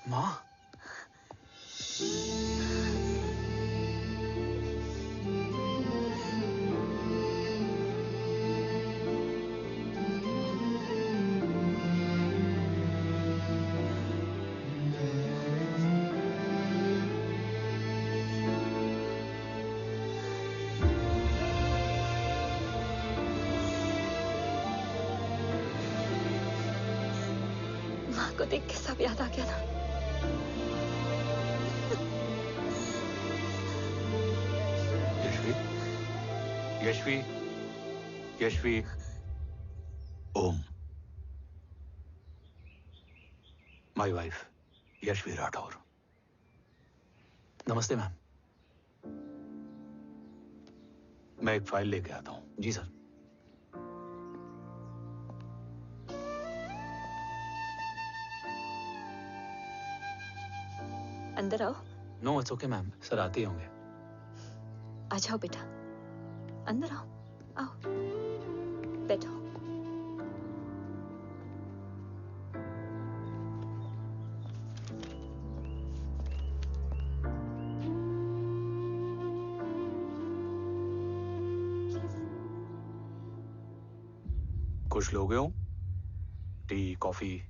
माँ, माँ को देख के सब याद आ गया ना। Yashvi, Yashvi, Om, my wife Yashvi Rathore. नमस्ते मैम। मैं एक फाइल लेके आता हूं। जी सर। अंदर आओ। No it's okay ma'am, sir आते ही होंगे। आ जाओ बेटा, अंदर आओ। आओ, बैठो। कुछ लोगे हो? Tea, coffee?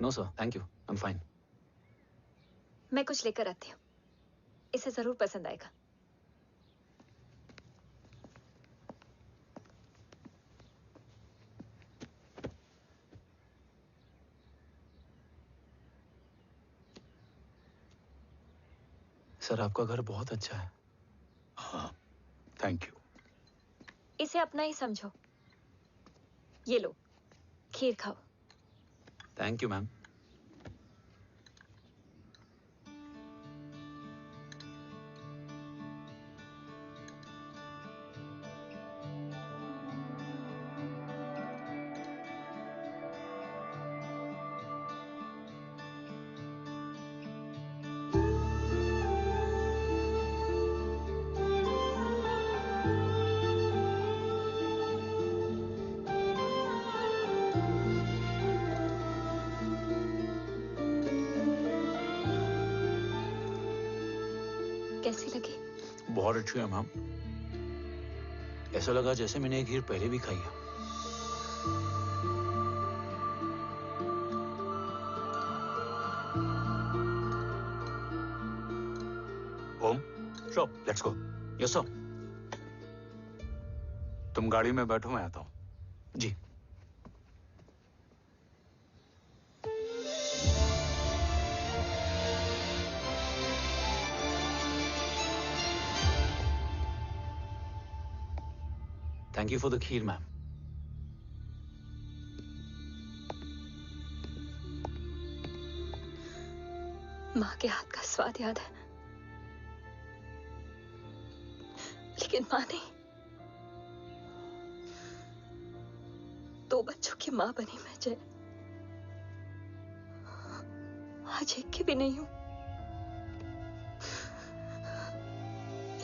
No sir, thank you, I am fine. मैं कुछ लेकर आती हूँ, इसे जरूर पसंद आएगा। सर आपका घर बहुत अच्छा है। हाँ, थैंक यू। इसे अपना ही समझो। ये लो, खीर खाओ। Thank you ma'am. कैसी लगी? बहुत अच्छी है मैम। ऐसा लगा जैसे मैंने एक खीर पहले भी खाई है। ओम, Sure. Let's go. Yes sir. तुम गाड़ी में बैठो, मैं आता हूं। जी। Thank you for the kheer, ma'am. माँ के हाथ का स्वाद याद है, लेकिन माँ नहीं। 2 बच्चों की माँ बनी मैं जय। आज एक की भी नहीं हूं।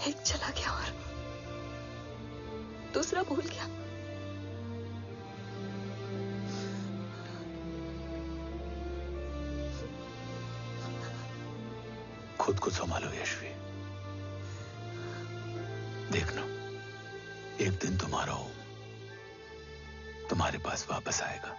एक चला गया और दूसरा भूल गया। खुद को संभालो यशवी। देखना, एक दिन तुम्हारा हो तुम्हारे पास वापस आएगा।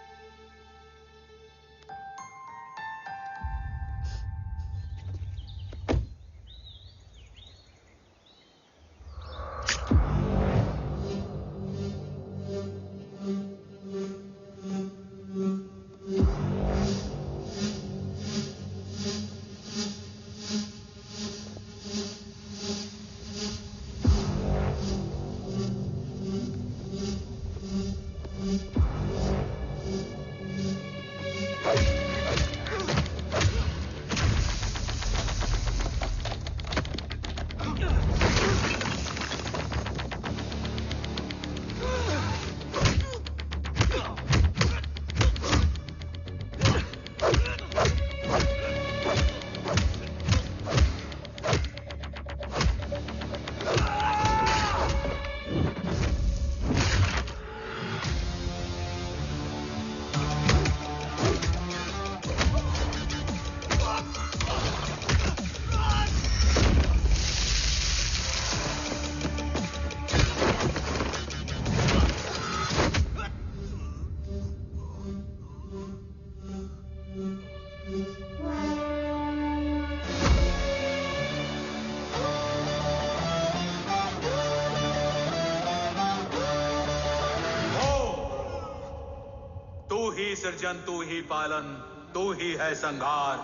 सृजन तू ही पालन, तू ही है संहार,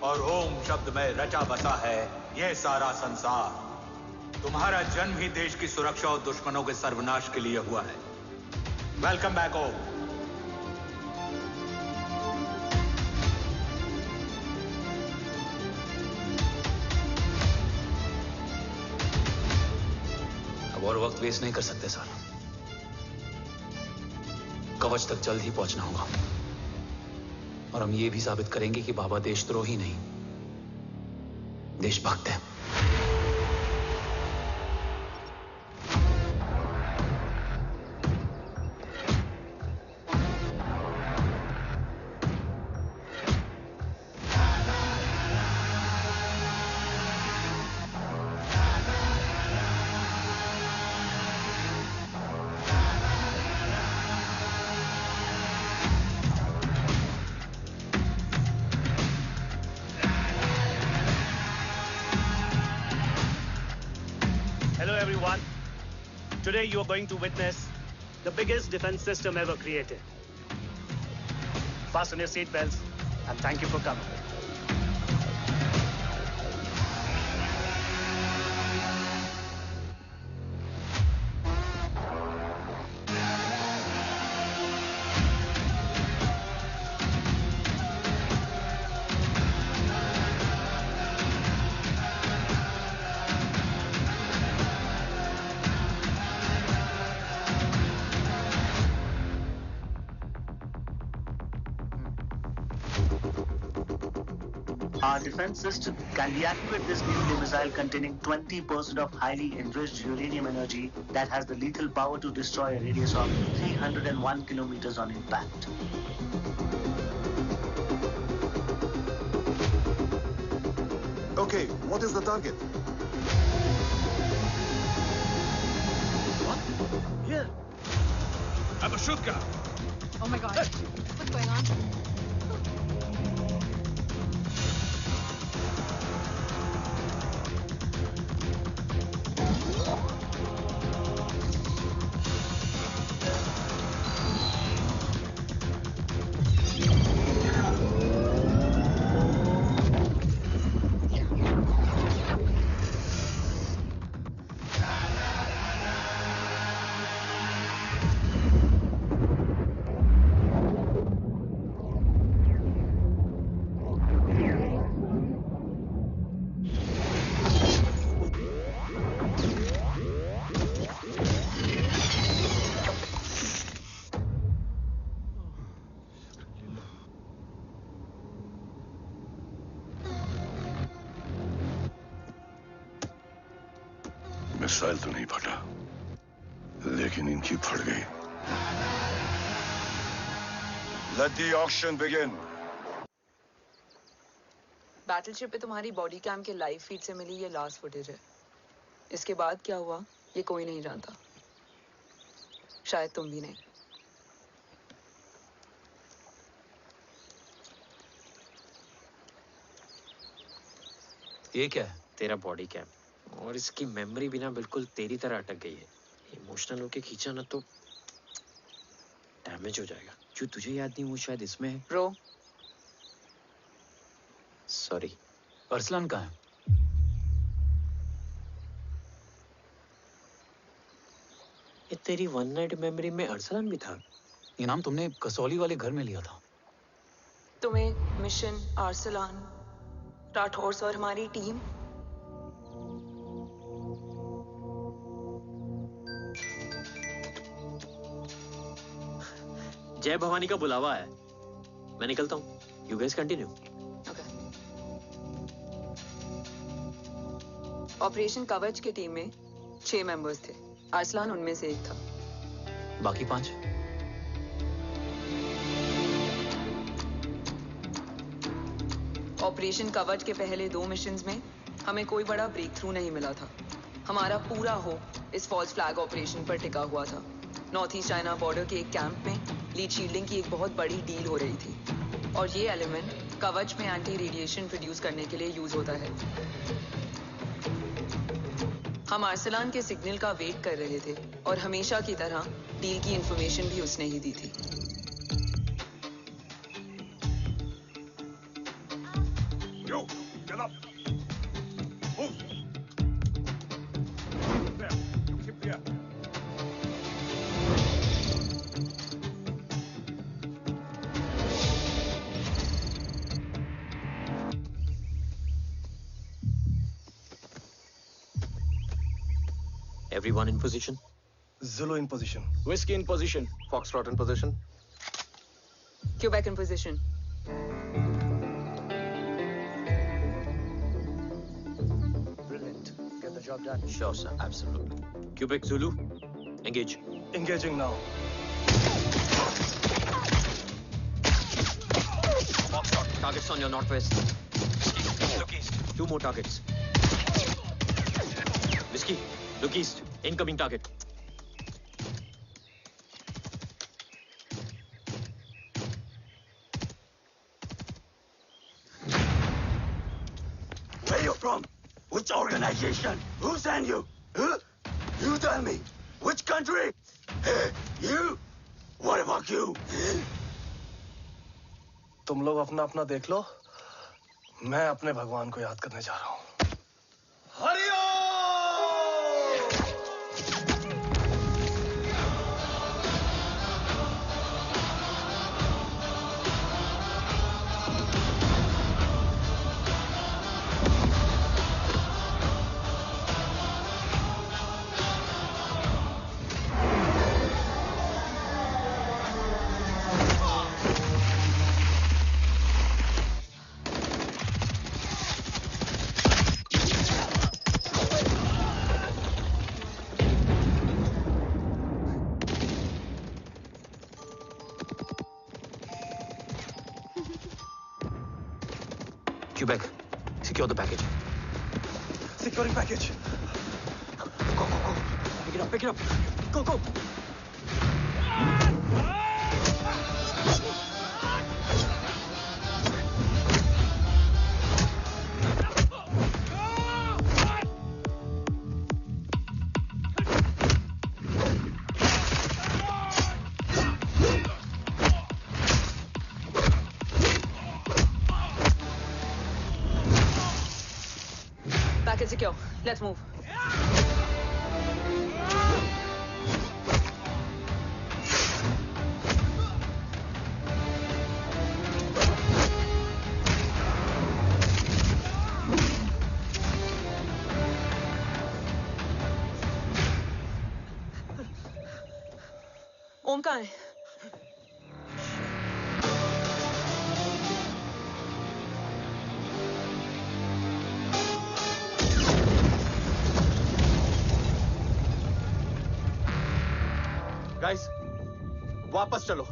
और ओम शब्द में रचा बसा है यह सारा संसार। तुम्हारा जन्म ही देश की सुरक्षा और दुश्मनों के सर्वनाश के लिए हुआ है। वेलकम बैक ओम। अब और वक्त वेस्ट नहीं कर सकते सर। कवच तक जल्द ही पहुंचना होगा और हम ये भी साबित करेंगे कि बाबा देशद्रोही नहीं, देशभक्त है। Today you are going to witness the biggest defense system ever created. Fasten your seatbelts and thank you for coming. Our defense system can deactivate this nuclear missile containing 20% of highly enriched uranium energy that has the lethal power to destroy a radius of 301 kilometers on impact. Okay, what is the target? have a shotgun. Oh my God. What's going on? Missile तो नहीं फटा, लेकिन इनकी फट गई। Let the auction begin. Battleship पे तुम्हारी body cam के लाइव फीड से मिली ये लास्ट फुटेज है। इसके बाद क्या हुआ ये कोई नहीं जानता, शायद तुम भी नहीं। ये क्या है? तेरा बॉडी कैम, और इसकी मेमोरी भी ना बिल्कुल तेरी तरह अटक गई है। इमोशनल होके खींचा ना तो डैमेज हो जाएगा। जो तुझे याद नहीं वो शायद इसमें है। रो सॉरी। अरसलान कहाँ है? ये तेरी वन नाइट मेमोरी में अरसलान भी था? ये नाम तुमने कसौली वाले घर में लिया था। तुम्हें मिशन, अरसलान, राठौर और हमारी टीम। जय भवानी का बुलावा है, मैं निकलता हूँ। You guys continue. ऑपरेशन कवच की टीम में 6 मेंबर्स थे, अरसलान उनमें से एक था। बाकी 5? ऑपरेशन कवच के पहले 2 मिशंस में हमें कोई बड़ा ब्रेक थ्रू नहीं मिला था। हमारा पूरा होप इस फॉल्स फ्लैग ऑपरेशन पर टिका हुआ था। नॉर्थ ईस्ट चाइना बॉर्डर के एक कैंप में लीड शील्डिंग की एक बहुत बड़ी डील हो रही थी, और ये एलिमेंट कवच में एंटी रेडिएशन प्रोड्यूस करने के लिए यूज होता है। हम अरसलान के सिग्नल का वेट कर रहे थे, और हमेशा की तरह डील की इंफॉर्मेशन भी उसने ही दी थी। Yo, get up. Move. There. You keep there. Everyone in position? Zulu in position. Whiskey in position. Foxtrot in position. Quebec in position. Brilliant. Get the job done. Sure, sir. Absolutely. Quebec Zulu, engage. Engaging now. Foxtrot, targets on your northwest. Look east. 2 more targets. Whiskey, look east. Incoming target. Where you from? Which organization? Who sent you? Huh? You tell me. Which country? Hey, you? What about you? तुम लोग अपना अपना देख लो, मैं अपने भगवान को याद करने जा रहा हूँ। Hariom! Quebec, secure the package. Securing package. Pick it up, pick it up. Go, go. Package secure. Let's move. ओम कहाँ है? गाइस, वापस चलो।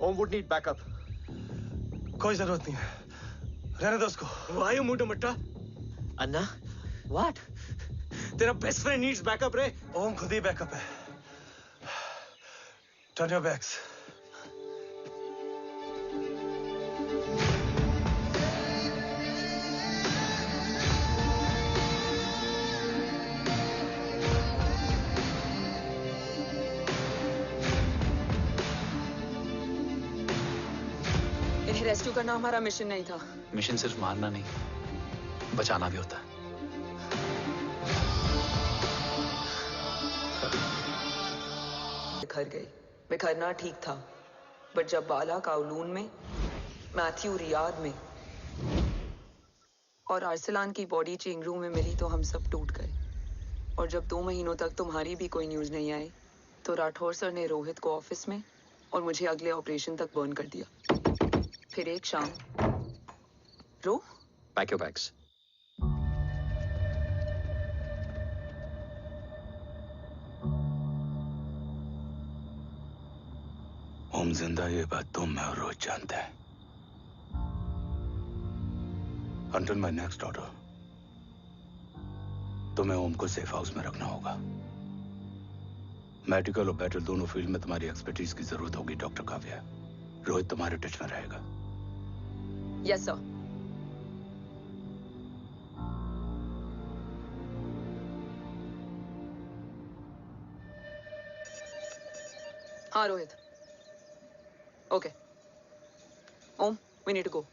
ओम वुड नीड बैकअप। कोई जरूरत नहीं है, रहने दो उसको। Why you moved Matta? Anna, what? तेरा बेस्ट फ्रेंड नीड्स बैकअप रे। ओम खुद ही बैकअप है। Turn your backs. इन्हें रेस्क्यू करना हमारा मिशन नहीं था। मिशन सिर्फ मारना नहीं, बचाना भी होता है। बिखर गई। बिखरना ठीक था, बट जब बाला काउलून में, मैथ्यू रियाद में और आर्सलान की बॉडी चेंज रूम में मिली तो हम सब टूट गए। और जब 2 महीनों तक तुम्हारी भी कोई न्यूज नहीं आई तो राठौर सर ने रोहित को ऑफिस में और मुझे अगले ऑपरेशन तक बर्न कर दिया। फिर एक शाम रो पैक योर बैग्स। ओम जिंदा, ये बात तुम मैं और रोहित जानते हैं। Until my next order, तुम्हें ओम को सेफ हाउस में रखना होगा। मेडिकल और बैटल दोनों फील्ड में तुम्हारी एक्सपर्टीज की जरूरत होगी डॉक्टर काव्या। रोहित तुम्हारे टच में रहेगा। Yes sir. हाँ Rohit. Okay Om, we need to go.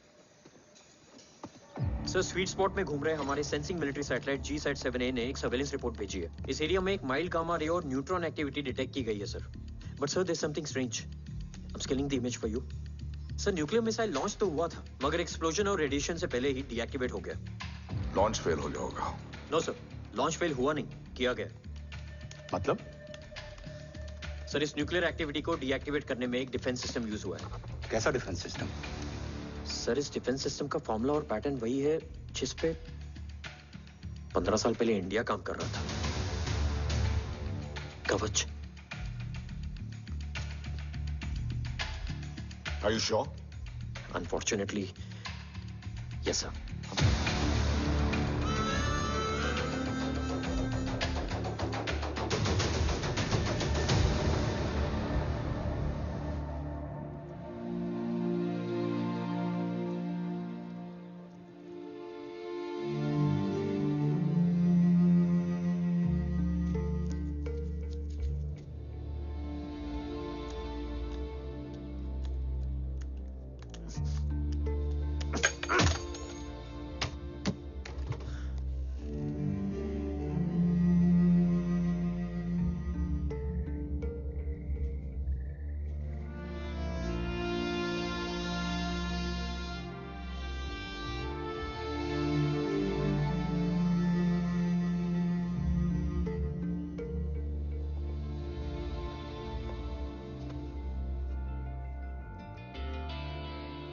Sir, sweet spot में घूम रहे हमारे सेंसिंग मिलिट्री सैटेलाइट G-7A ने एक सर्वेलेंस रिपोर्ट भेजी है। इस एरिया में एक माइल्ड गामा रे और न्यूट्रॉन एक्टिविटी डिटेक्ट की गई है sir. But sir, there is something strange. I am scaling the image for you. Sir, nuclear missile launch तो हुआ था, मगर एक्सप्लोजन और रेडिएशन से पहले ही डीएक्टिवेट हो गया। लॉन्च फेल हो गया होगा। नो सर, लॉन्च फेल हुआ नहीं, किया गया। मतलब? सर, इस न्यूक्लियर एक्टिविटी को डीएक्टिवेट करने में एक डिफेंस सिस्टम यूज हुआ है। कैसा डिफेंस सिस्टम? सर, इस डिफेंस सिस्टम का फॉर्मूला और पैटर्न वही है जिस पे 15 साल पहले इंडिया काम कर रहा था। कवच। Are you sure? Unfortunately, yes sir.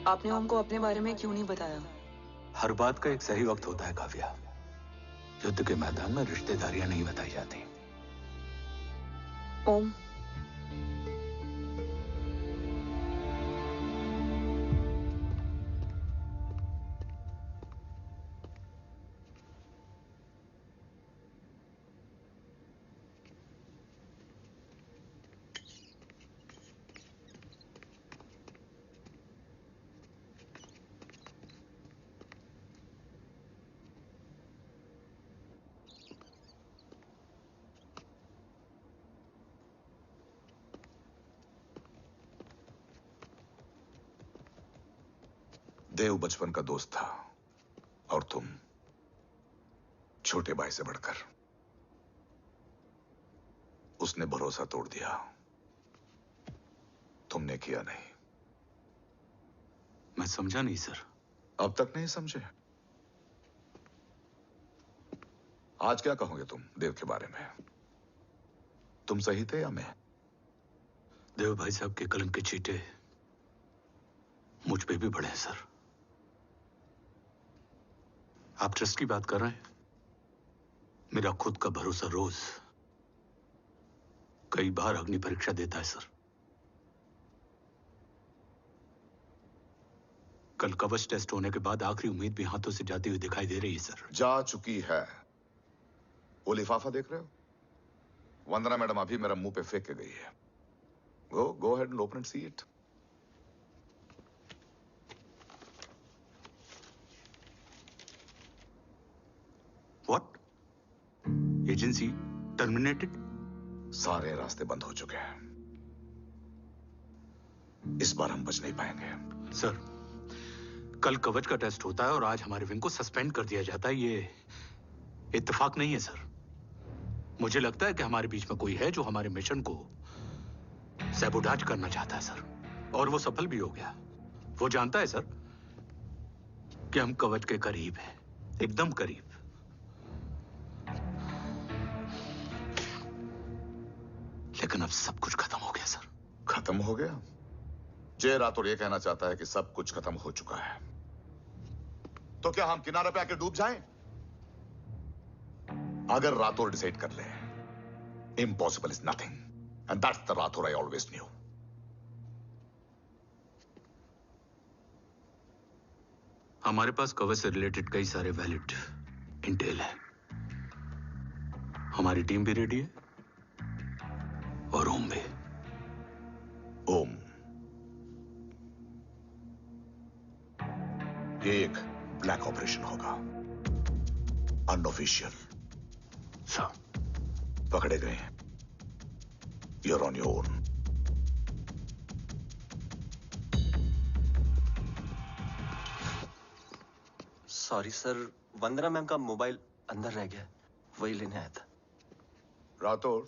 आपने ओम को अपने बारे में क्यों नहीं बताया? हर बात का एक सही वक्त होता है काव्या। युद्ध के मैदान में रिश्तेदारियां नहीं बताई जाती। ओम, देव बचपन का दोस्त था और तुम छोटे भाई से बढ़कर। उसने भरोसा तोड़ दिया, तुमने किया नहीं। मैं समझा नहीं सर। अब तक नहीं समझे? आज क्या कहोगे तुम देव के बारे में? तुम सही थे या मैं? देव भाई साहब के कलंक के चीटे मुझ पे भी पड़े हैं सर। आप ट्रस्ट की बात कर रहे हैं? मेरा खुद का भरोसा रोज कई बार अग्नि परीक्षा देता है सर। कल कवच टेस्ट होने के बाद आखिरी उम्मीद भी हाथों से जाती हुई दिखाई दे रही है सर। जा चुकी है। वो लिफाफा देख रहे हो? वंदना मैडम अभी मेरा मुंह पे फेंक के गई है। गो ahead and open and see it. What? Agency terminated? सारे रास्ते बंद हो चुके हैं। इस बार हम बच नहीं पाएंगे। सर, कल कवच का टेस्ट होता है और आज हमारे विंग को सस्पेंड कर दिया जाता है। ये इत्तेफाक नहीं है सर। मुझे लगता है कि हमारे बीच में कोई है जो हमारे मिशन को सैबोटाज करना चाहता है सर, और वो सफल भी हो गया। वो जानता है सर कि हम कवच के करीब हैं, एकदम करीब। लेकिन अब सब कुछ खत्म हो गया सर। खत्म हो गया? जय राठौर ये कहना चाहता है कि सब कुछ खत्म हो चुका है। तो क्या हम किनारे पे आके डूब जाएं? अगर राठौर डिसाइड कर ले, impossible is nothing, and that's the Rathore I always new. हमारे पास कवच से रिलेटेड कई सारे वैलिड इंटेल है। हमारी टीम भी रेडी है और ओम भी। ओम, ये एक ब्लैक ऑपरेशन होगा, अनऑफिशियल। सर, पकड़े गए, you're on your own. Sorry sir, Vandana ma'am का मोबाइल अंदर रह गया, वही लेने आया था। राठौर,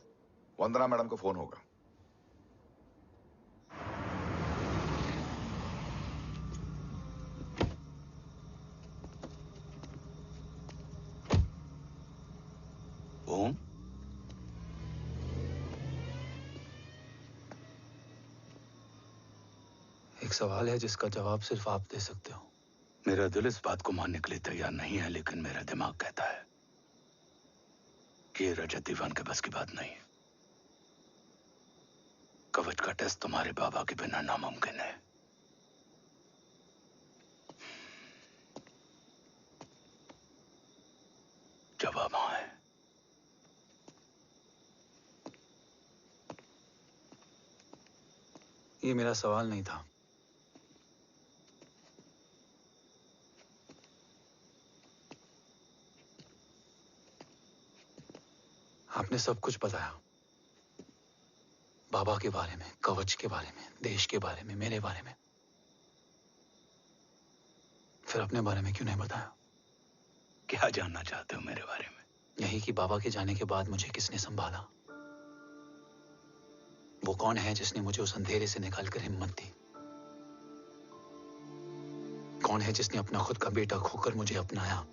वंदना मैडम को फोन होगा। ओम, एक सवाल है जिसका जवाब सिर्फ आप दे सकते हो। मेरा दिल इस बात को मानने के लिए तैयार नहीं है, लेकिन मेरा दिमाग कहता है कि ये रजत दीवान के बस की बात नहीं है। कवच का टेस्ट तुम्हारे बाबा के बिना नामुमकिन है। जवाब हाँ है। ये मेरा सवाल नहीं था। आपने सब कुछ बताया, बाबा के बारे में, कवच के बारे में, देश के बारे में, मेरे बारे में। फिर अपने बारे में क्यों नहीं बताया? क्या जानना चाहते हो मेरे बारे में? यही कि बाबा के जाने के बाद मुझे किसने संभाला? वो कौन है जिसने मुझे उस अंधेरे से निकालकर हिम्मत दी? कौन है जिसने अपना खुद का बेटा खोकर मुझे अपनाया?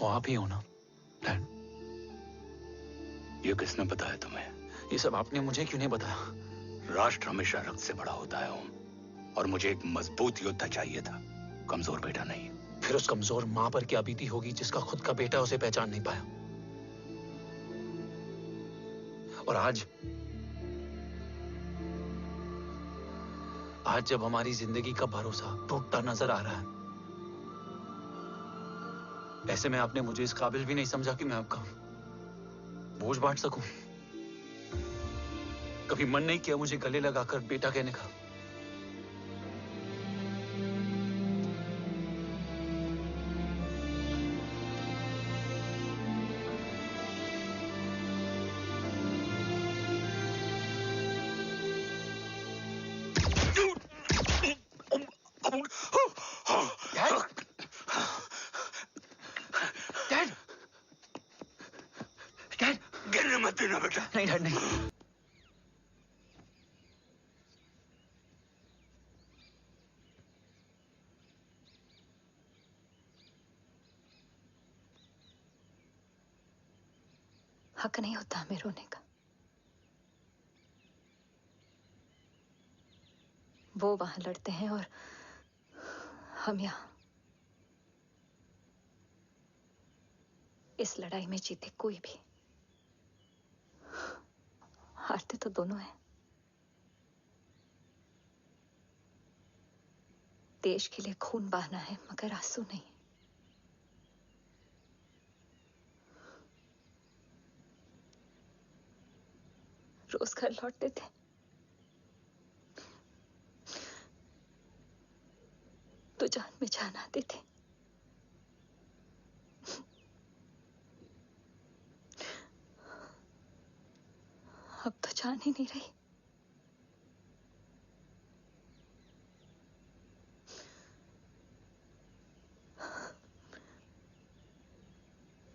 वो आप ही हो ना, डैड? ये किसने बताया तुम्हें? ये सब आपने मुझे क्यों नहीं बताया? राष्ट्र हमेशा रक्त से बड़ा होता है ओम, और मुझे एक मजबूत योद्धा चाहिए था, कमजोर बेटा नहीं। फिर उस कमजोर मां पर क्या बीती होगी जिसका खुद का बेटा उसे पहचान नहीं पाया? और आज जब हमारी जिंदगी का भरोसा टूटता नजर आ रहा है, ऐसे में आपने मुझे इस काबिल भी नहीं समझा कि मैं आपका बोझ बांट सकूं। कभी मन नहीं किया मुझे गले लगाकर बेटा कहने का? जाने मत देना बेटा। नहीं डैड नहीं। हक नहीं होता हमें रोने का। वो वहां लड़ते हैं और हम यहाँ। इस लड़ाई में जीते कोई भी, हारते तो दोनों हैं। देश के लिए खून बहाना है मगर आंसू नहीं। रोज घर लौटते थे, तो जान में जान आती थी। अब तो जान ही नहीं रही।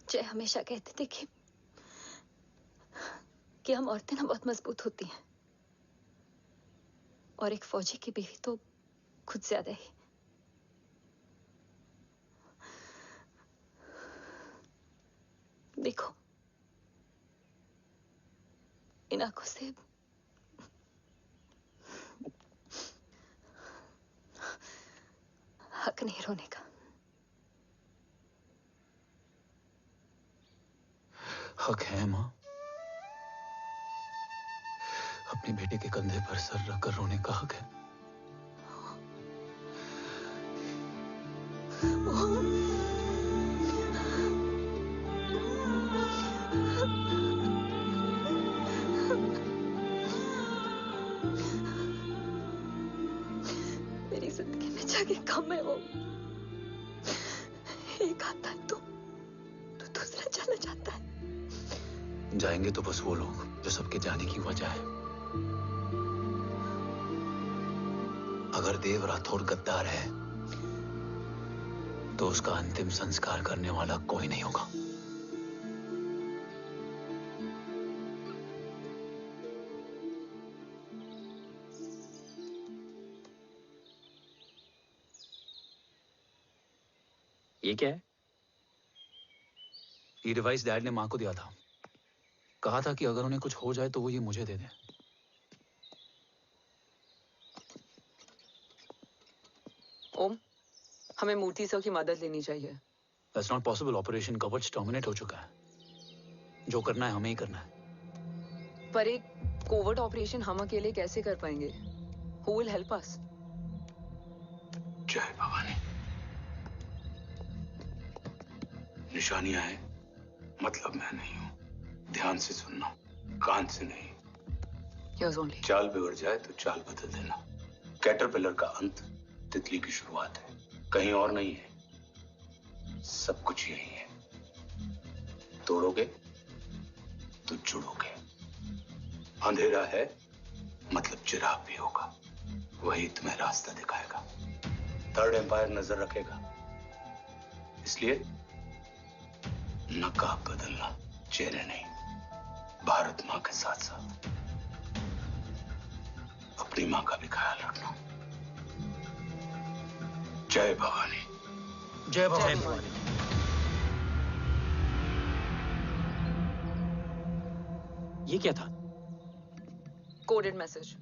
जय हमेशा कहते थे कि हम औरतें ना बहुत मजबूत होती हैं, और एक फौजी की बीवी तो खुद ज्यादा ही। देखो, इन आंखों से हक नहीं रोने का। हक है माँ। अपने बेटे के कंधे पर सर रखकर रोने का हक है। मेरी जिंदगी में जाके कम है वो। एक आता है तो दूसरा चला जाता है। जाएंगे तो बस वो लोग जो सबके जाने की वजह है। अगर देव राठौर गद्दार है तो उसका अंतिम संस्कार करने वाला कोई नहीं होगा। ये क्या है? ये डिवाइस डैड ने मां को दिया था। कहा था कि अगर उन्हें कुछ हो जाए तो वो ये मुझे दे दें। ओम, हमें मूर्ति सर की मदद लेनी चाहिए। That's not possible. ऑपरेशन कवच टर्मिनेट हो चुका है। जो करना है हमें ही करना है। पर एक कोवर्ट ऑपरेशन हम अकेले कैसे कर पाएंगे? Who will help us? जय भवानी। निशानियां हैं, मतलब मैं नहीं हूं। ध्यान से सुनना, कान से नहीं। Yours only. चाल बिगड़ जाए तो चाल बदल देना। कैटरपिलर का अंत तितली की शुरुआत है, कहीं और नहीं है। सब कुछ यही है। तोड़ोगे तो जुड़ोगे। अंधेरा है मतलब चिराग भी होगा, वही तुम्हें रास्ता दिखाएगा। थर्ड एम्पायर नजर रखेगा, इसलिए नकाब बदलना, चेहरे नहीं। भारत मां के साथ साथ अपनी मां का भी ख्याल रखना। जय भवानी। जय भवानी। ये क्या था? Coded message.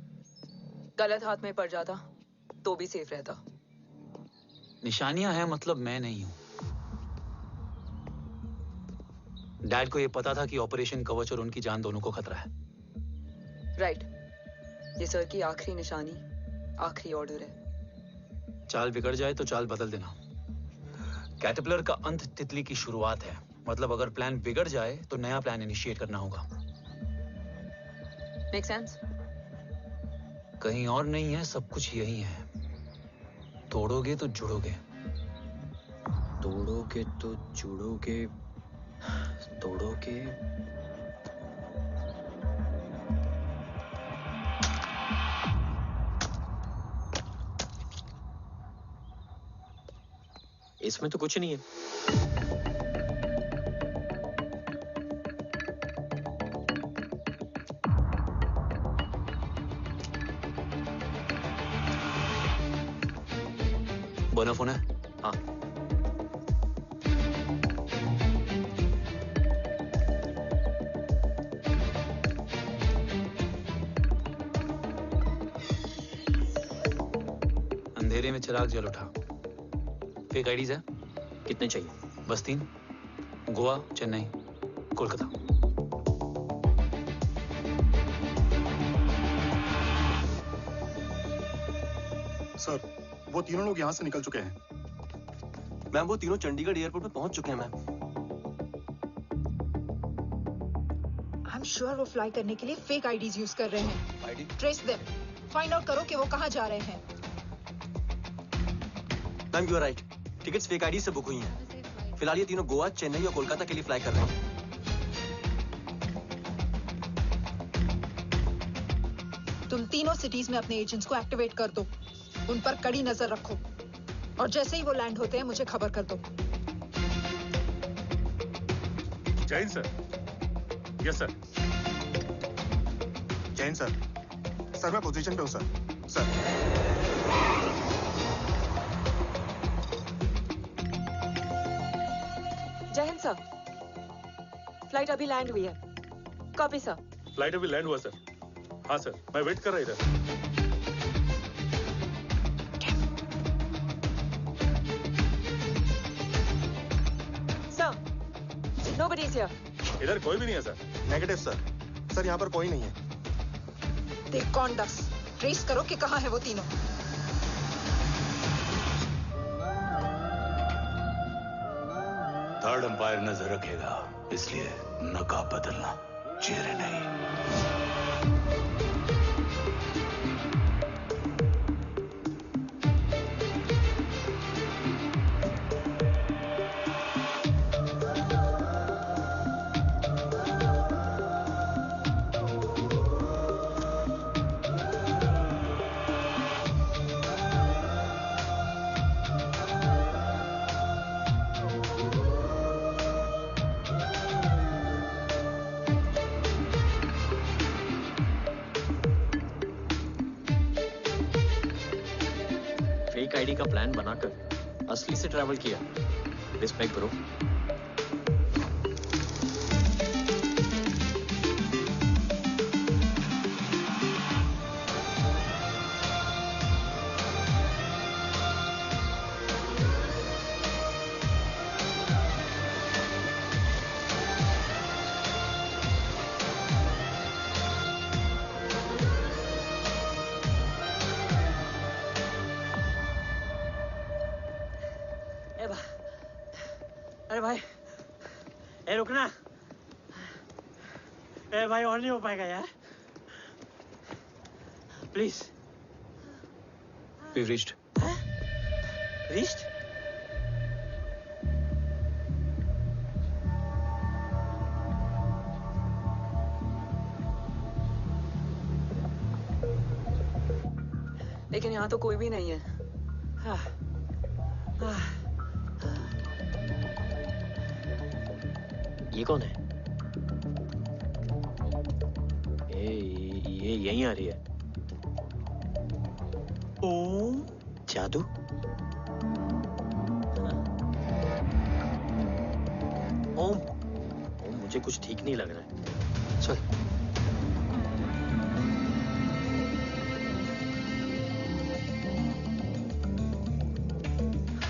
गलत हाथ में पड़ जाता तो भी सेफ रहता। निशानियां हैं मतलब मैं नहीं हूं। डैड को ये पता था कि ऑपरेशन कवच और उनकी जान दोनों को खतरा है। राइट। ये सर की आखिरी निशानी, आखिरी ऑर्डर है। चाल बिगड़ जाए तो चाल बदल देना। कैटरपिलर का अंत तितली की शुरुआत है, मतलब अगर प्लान बिगड़ जाए तो नया प्लान इनिशिएट करना होगा। Make sense? कहीं और नहीं है, सब कुछ यही है। तोड़ोगे तो जुड़ोगे। तोड़ोगे तो जुड़ोगे। तोड़ोगे। इसमें तो कुछ नहीं है। बर्नर फोन है? हाँ। अंधेरे में चिराग जल उठा। फेक आईडीज है? कितने चाहिए? बस 3। गोवा, चेन्नई, कोलकाता। सर, वो तीनों लोग यहाँ से निकल चुके हैं। मैम वो तीनों चंडीगढ़ एयरपोर्ट पे पहुंच चुके हैं मैम। आई एम श्योर वो फ्लाई करने के लिए फेक आईडीज यूज कर रहे हैं। ID? Trace them. Find out करो कि वो कहाँ जा रहे हैं। Ma'am you are right. Tickets fake ID से बुक हुई हैं। फिलहाल ये तीनों गोवा, चेन्नई और कोलकाता के लिए फ्लाई कर रहे हैं। तुम तीनों सिटीज में अपने एजेंट्स को एक्टिवेट कर दो। उन पर कड़ी नजर रखो और जैसे ही वो लैंड होते हैं मुझे खबर कर दो। Jain sir. Yes sir. Jain sir. Sir मैं पोजीशन पे हूँ सर। सर। जय हिंद सर। फ्लाइट अभी लैंड हुई है। Copy sir. फ्लाइट अभी लैंड हुआ सर। हाँ सर, मैं वेट कर रहा इधर। Nobody is here. इधर कोई भी नहीं है सर। Negative sir. सर यहाँ पर कोई नहीं है। देख कौन दस। ट्रेस करो कि कहाँ है वो तीनों। थर्ड अंपायर नजर रखेगा, इसलिए नकाब बदलना, चेहरे नहीं। फेक आईडी का प्लान बनाकर असली से ट्रैवल किया। Respect bro. अरे भाई, ए रुकना। ए भाई और नहीं हो पाएगा यार। प्लीज। We've reached. Reached? लेकिन यहाँ तो कोई भी नहीं है। ये कौन है? ये यहीं आ रही है। ओम जादू। ओम मुझे कुछ ठीक नहीं लग रहा है। चल।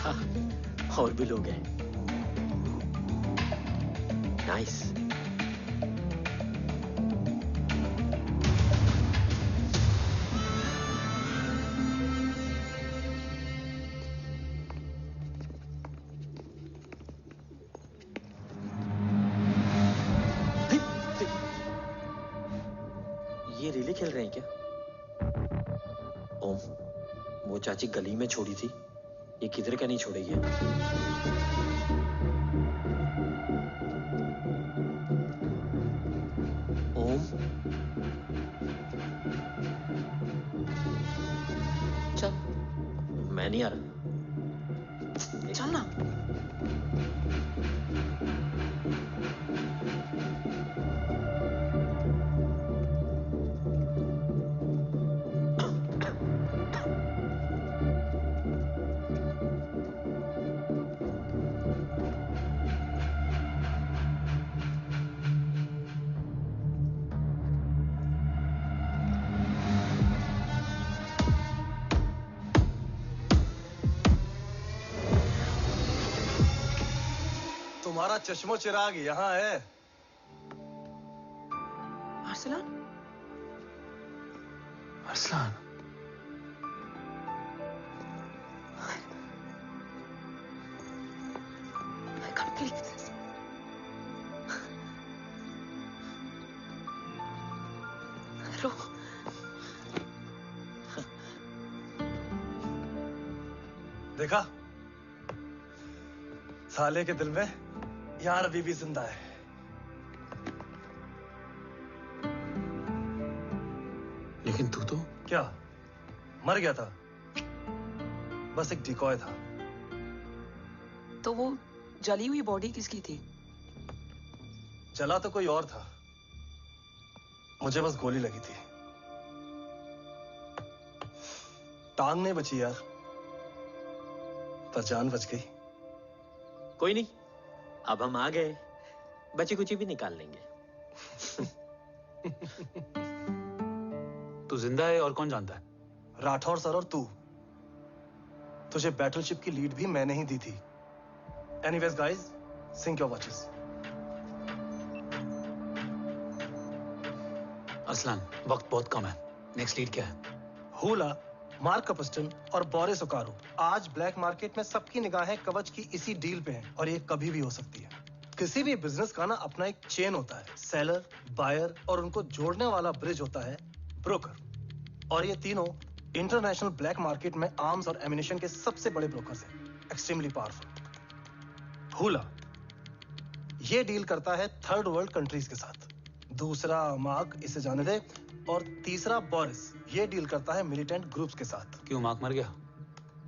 हाँ, और भी लोग हैं। नाइस। ये रिले खेल रहे हैं क्या? ओम, वो चाची गली में छोड़ी थी, ये किधर का नहीं छोड़ेगी। ओम, चल, मैं नहीं आ रहा। चल ना। हमारा चश्मो चिराग यहाँ है। Arsalan? Arsalan, I can't believe this. रो। देखा, साले के दिल में यार अभी भी जिंदा है। लेकिन तू तो क्या मर गया था? बस एक डिकॉय था। तो वो जली हुई बॉडी किसकी थी? जला तो कोई और था, मुझे बस गोली लगी थी। टांग नहीं बची यार, पर जान बच गई। कोई नहीं, अब हम आ गए, बची कुची भी निकाल लेंगे। तू जिंदा है और कौन जानता है? राठौर सर और तू। तुझे बैटलशिप की लीड भी मैंने ही दी थी। Anyways guys, sync your watches. Aslan, वक्त बहुत कम है। नेक्स्ट लीड क्या है? हुला, मार्क कपस्टन और बोरिस ओकारो। आज ब्लैक मार्केट में सबकी निगाहें कवच की इसी डील पे हैं और ये कभी भी हो सकती है। किसी भी बिजनेस का ना अपना एक चेन होता है, सेलर, बायर और उनको जोड़ने वाला ब्रिज होता है ब्रोकर। और ये तीनों इंटरनेशनल ब्लैक मार्केट में आर्म्स और एमिनेशन के सबसे बड़े ब्रोकर्स हैं, एक्सट्रीमली पावरफुल। हुला ये डील करता है थर्ड वर्ल्ड कंट्रीज के साथ। दूसरा मार्क, इसे जाने दे। और तीसरा बोरिस, ये डील करता है मिलिटेंट ग्रुप्स के साथ। क्यों, मार्क मर गया?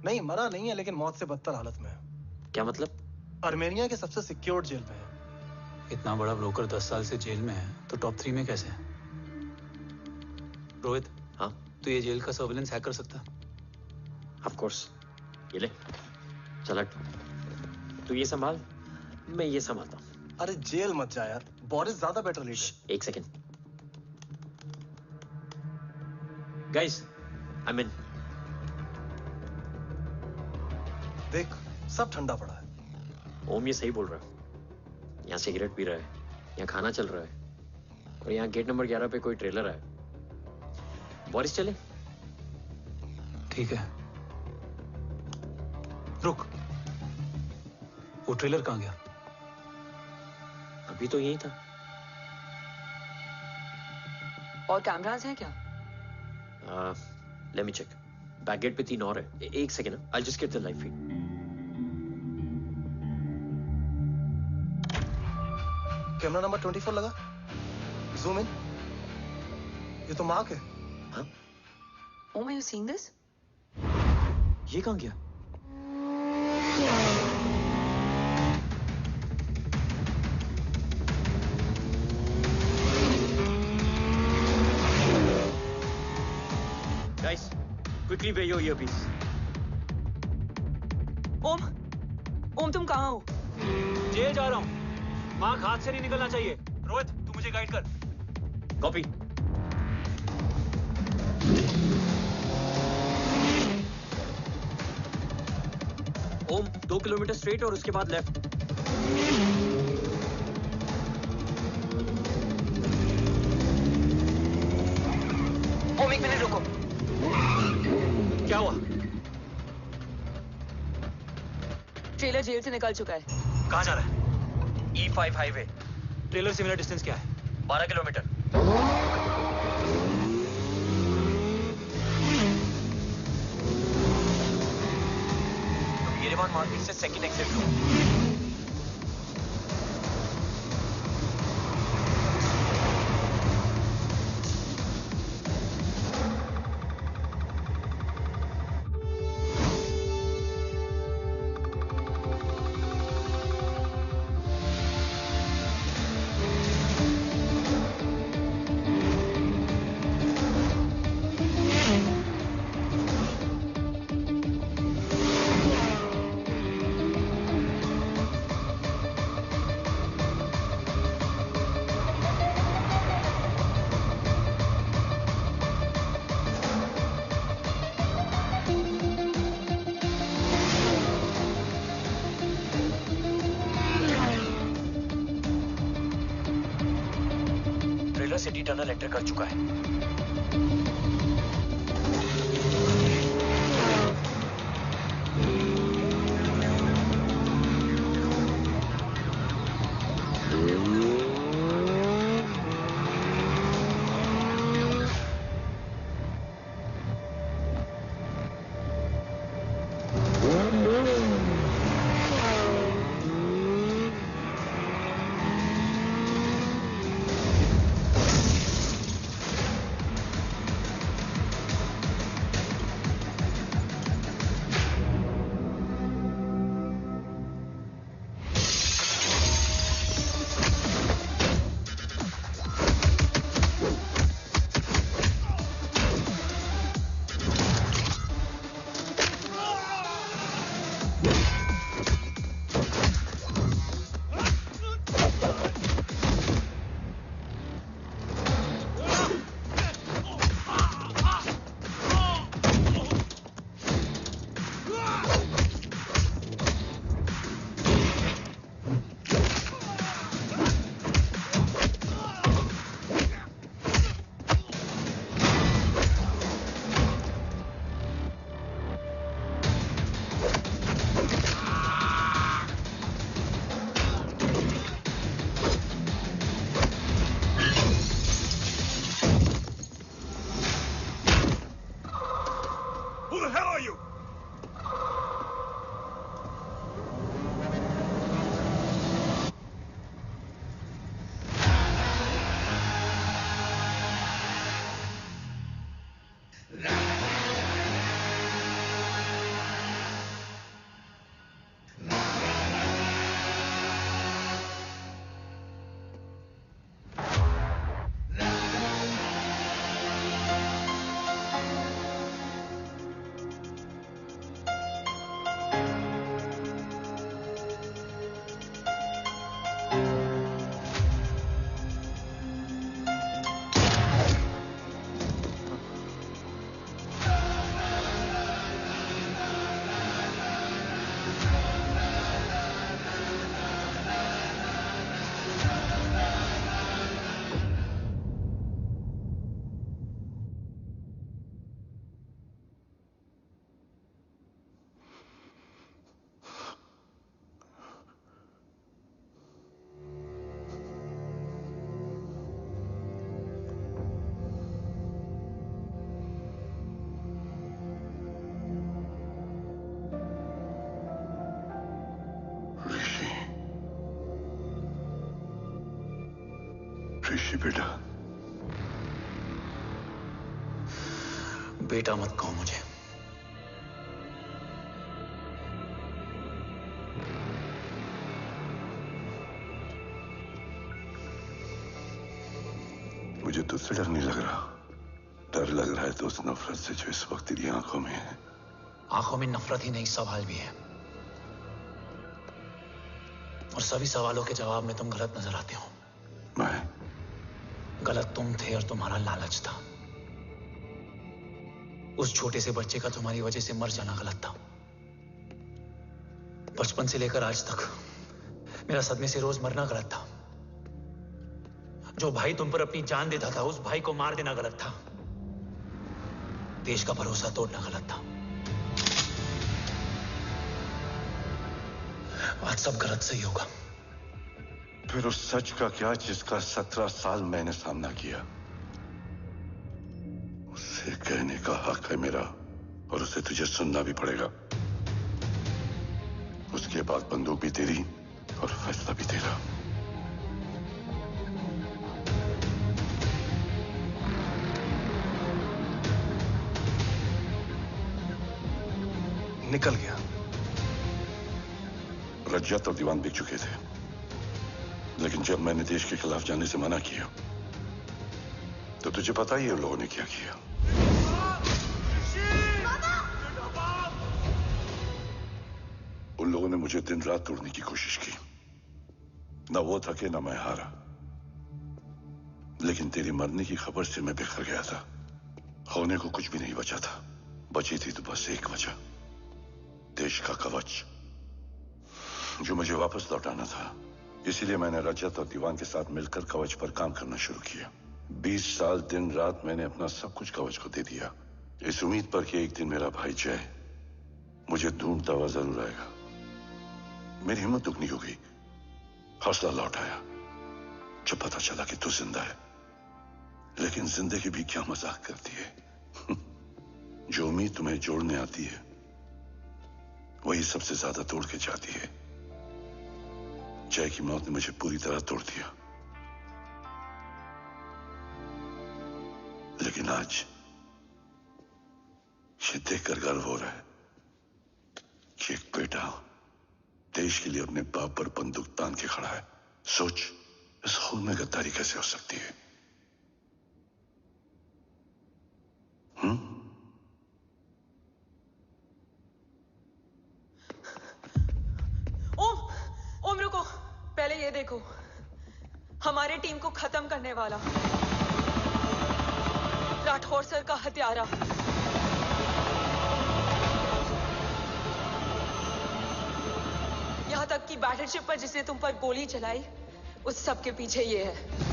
नहीं, मरा नहीं है, लेकिन मौत से बदतर हालत में है। क्या मतलब? आर्मेनिया के सबसे सिक्योर्ड जेल में है। इतना बड़ा ब्रोकर 10 साल से जेल में है, तो टॉप 3 में कैसे है? रोहित, हाँ? तो ये जेल का सर्विलेंस हैक कर सकता है? Of course. ये ले, चल तू ये संभाल, मैं ये संभालता हूँ। अरे जेल मत जा यार, बोरिस ज्यादा बेटर लीडर। एक सेकेंड गाइस, आई मीन देख, सब ठंडा पड़ा है। ओम ये सही बोल रहा है। यहाँ सिगरेट पी रहा है, यहाँ खाना चल रहा है, और यहाँ गेट नंबर 11 पे कोई ट्रेलर है। बोरिस चले? ठीक है, रुक, वो ट्रेलर कहाँ गया? अभी तो यही था। और कैमरास हैं क्या? Let me check. Back gate पे 3 और है। एक second, I just get the live feed. Camera number 24 लगा, जूम इन। ये तो मार्क है। हाँ? Om, are you seeing this? ये कहाँ गया? Guys, quickly wear your earpiece. ओम, तुम कहाँ हो? जेल जा रहा हूँ। मार्क हाथ से नहीं निकलना चाहिए। रोहित, तू मुझे गाइड कर। कॉपी। ओम, 2 किलोमीटर स्ट्रेट और उसके बाद लेफ्ट। ओम, 1 मिनट रुको। क्या हुआ? ट्रेलर जेल से निकल चुका है। कहाँ जा रहा है? E5 highway. ट्रेलर से मेरा डिस्टेंस क्या है? 12 किलोमीटर। येरेवान मार्केट से सेकंड एक्सिट लो। किलर सिटी टनल एंटर कर चुका है। ऋषि बेटा, बेटा मत कहो मुझे। मुझे तुझसे डर नहीं लग रहा, डर लग रहा है तो उस नफरत से जो इस वक्त तेरी आंखों में है। आंखों में नफरत ही नहीं, सवाल भी है, और सभी सवालों के जवाब में तुम गलत नजर आते हो। मैं गलत तुम थे और तुम्हारा लालच था। उस छोटे से बच्चे का तुम्हारी वजह से मर जाना गलत था। बचपन से लेकर आज तक मेरा सदमे से रोज मरना गलत था। जो भाई तुम पर अपनी जान देता था, उस भाई को मार देना गलत था। देश का भरोसा तोड़ना गलत था। आज सब गलत सही होगा। फिर उस सच का क्या जिसका 17 साल मैंने सामना किया? उसे कहने का हक है मेरा, और उसे तुझे सुनना भी पड़ेगा। उसके बाद बंदूक भी तेरी और फैसला भी तेरा। निकल गया। रज्जत और दीवान बिक चुके थे, लेकिन जब मैंने देश के खिलाफ जाने से मना किया तो तुझे पता ही है उन लोगों ने क्या किया। उन लोगों ने मुझे दिन रात तोड़ने की कोशिश की। ना वो थके ना मैं हारा, लेकिन तेरी मरने की खबर से मैं बिखर गया था। होने को कुछ भी नहीं बचा था। बची थी तो बस एक वजह, देश का कवच, जो मुझे वापस लौटाना था। इसीलिए मैंने रजत और दीवान के साथ मिलकर कवच पर काम करना शुरू किया। 20 साल दिन रात मैंने अपना सब कुछ कवच को दे दिया, इस उम्मीद पर कि एक दिन मेरा भाई जय मुझे ढूंढता हुआ जरूर आएगा। मेरी हिम्मत दुगनी हो गई, हौसला लौट आया जब पता चला कि तू जिंदा है। लेकिन जिंदगी भी क्या मजाक करती है। जो उम्मीद तुम्हें जोड़ने आती है वही सबसे ज्यादा तोड़ के जाती है। जय की मौत ने मुझे पूरी तरह तोड़ दिया, लेकिन आज ये देखकर गर्व हो रहा है कि एक बेटा देश के लिए अपने बाप पर बंदूक तान के खड़ा है। सोच, इस खून में गद्दारी कैसे हो सकती है? ओम रुको, पहले ये देखो, हमारे टीम को खत्म करने वाला राठौर सर का हत्यारा। यहां तक कि बैटलशिप पर जिसने तुम पर गोली चलाई, उस सब के पीछे ये है।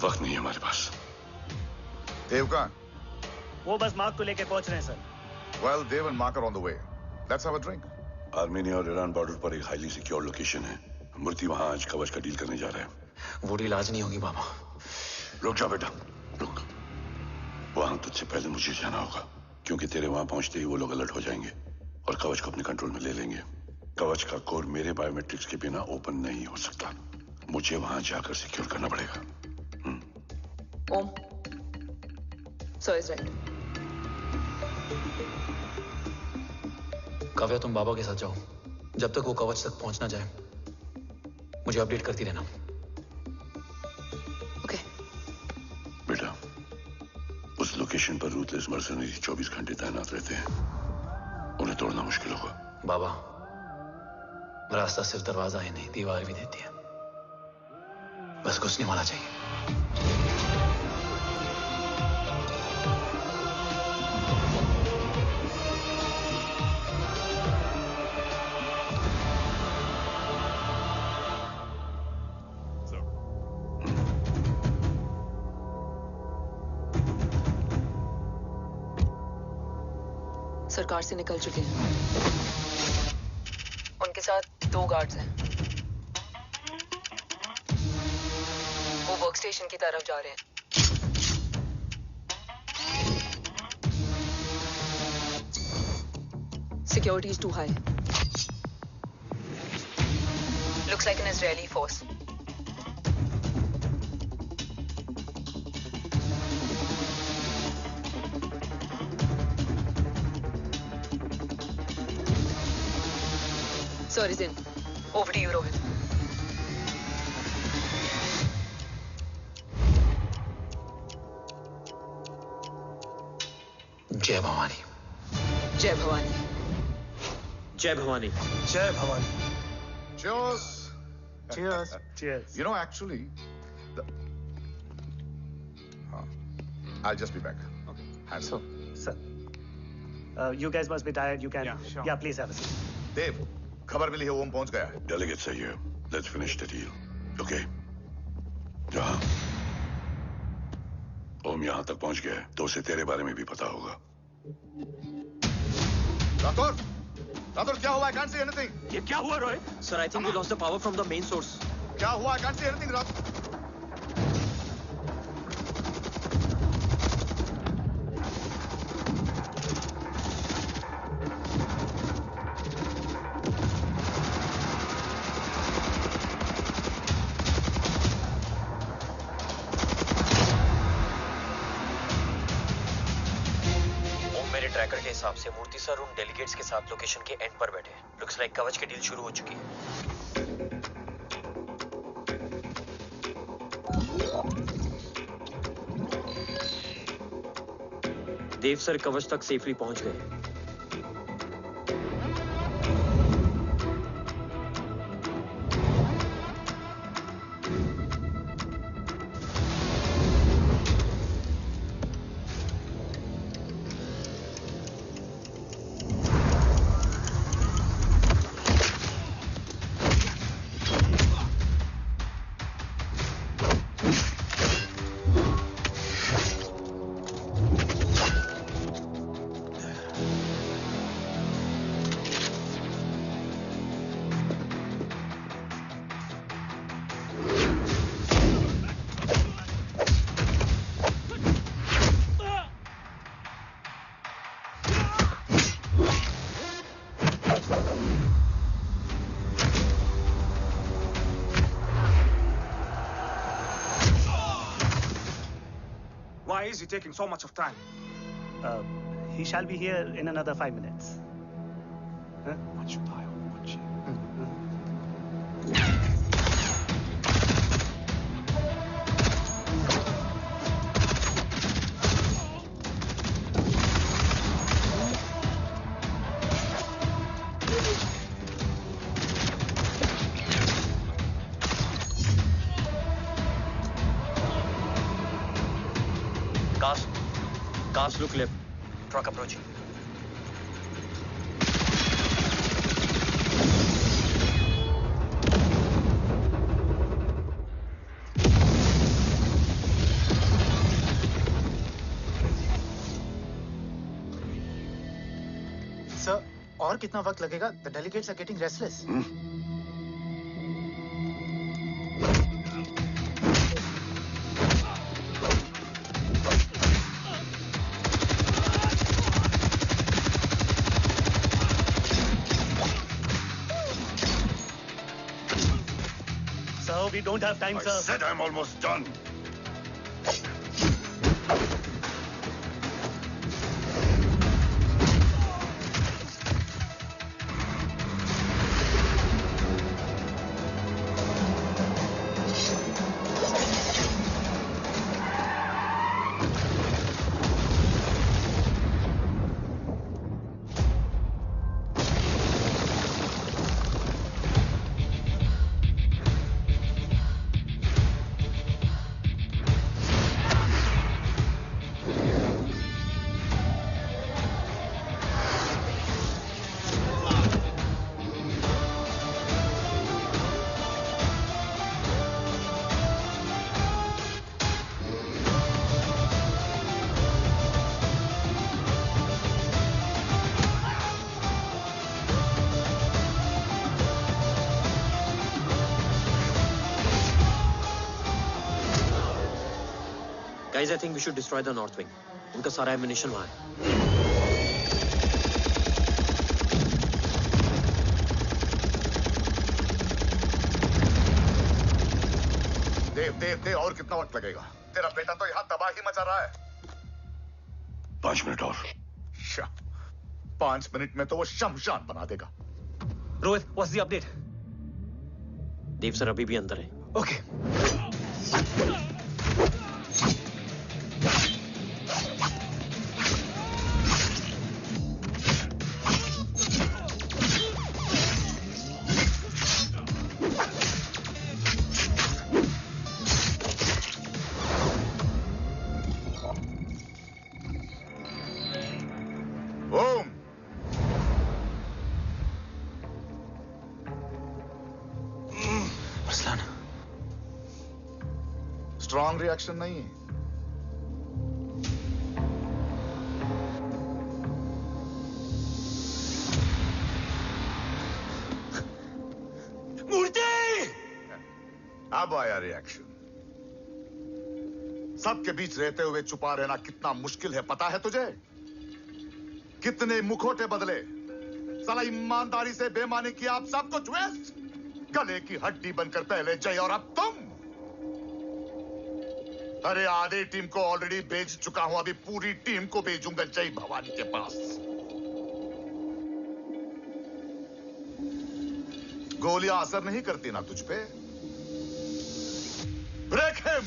वक्त नहीं है हमारे पास। देव का? वो बस मार्क को लेके पहुंच रहे हैं sir. Well, Dev and Mark are on the way. Let's have a drink. Armenia और ईरान बॉर्डर पर एक हाईली सिक्योर लोकेशन है। मूर्ति वहां आज कवच का डील करने जा रहा है। वो डील आज नहीं होगी बाबा। रुक जा बेटा, रुक। वहां तुझसे पहले मुझे जाना होगा, क्योंकि तेरे वहां पहुंचते ही वो लोग अलर्ट हो जाएंगे और कवच को अपने कंट्रोल में ले लेंगे। कवच का कोर मेरे बायोमेट्रिक्स के बिना ओपन नहीं हो सकता। मुझे वहां जाकर सिक्योर करना पड़ेगा। ओम, सर इज राइट। काव्या, तुम बाबा के साथ जाओ। जब तक वो कवच तक पहुंच ना जाए मुझे अपडेट करती रहना। ओके। बेटा, उस लोकेशन पर रूथलेस मर्सनरी 24 घंटे तैनात रहते हैं। उन्हें तोड़ना मुश्किल होगा। बाबा, रास्ता सिर्फ दरवाजा ही नहीं, दीवार भी देती है। बस घुसने वाला चाहिए। सरकार से निकल चुके हैं। उनके साथ 2 गार्ड्स हैं। वो वर्क स्टेशन की तरफ जा रहे हैं। Security is too high. Looks like an Israeli force. Sir is in. Over to you, Rohit. जय भवानी। जय भवानी। जय भवानी। जय Bhavani. Cheers. Cheers. Cheers. You know, actually, I'll just be back. Okay. Hands up. Sir, you guys must be tired. You can. Yeah, sure. Yeah, please have a seat. Dev, खबर मिली है ओम पहुंच गया है। Delegates are here. Let's finish the deal. Okay? जहां ओम यहां तक पहुंच गया है तो उसे तेरे बारे में भी पता होगा। राठौर, राठौर क्या हुआ? I can't see anything. ये क्या हुआ Rohit? Sir, I think we lost the power from the main source. क्या हुआ? I can't see anything, Rathore. साहब से मूर्ति सर उन डेलीगेट्स के साथ लोकेशन के एंड पर बैठे। लुक्स लाइक कवच की डील शुरू हो चुकी है। देव सर कवच तक सेफली पहुंच गए। Why is he taking so much of time? He shall be here in another 5 minutes. Huh? What should I watch? Cars look left. Truck approaching. Sir, और कितना वक्त लगेगा? The delegates are getting restless. We don't have time, sir. I said I'm almost done. Guys, I think we should destroy the north wing. उनका सारा ammunition वहाँ है। देव और कितना वक्त लगेगा? तेरा बेटा तो यहाँ तबाही मचा रहा है। 5 मिनट और। 5 मिनट में तो वो शमशान बना देगा। Rohit, what's the update? Dev sir अभी भी अंदर है। Okay. स्ट्रॉन्ग रिएक्शन नहीं है। मूर्ति! अब आया रिएक्शन। सबके बीच रहते हुए छुपा रहना कितना मुश्किल है पता है तुझे? कितने मुखौटे बदले, साला ईमानदारी से बेमानी किया, आप सब कुछ वेस्ट। गले की हड्डी बनकर पहले जय और अब तुम। अरे आधे टीम को ऑलरेडी भेज चुका हूं, अभी पूरी टीम को भेजूंगा जय भवानी के पास। गोलियां असर नहीं करती ना तुझ पे? Break him!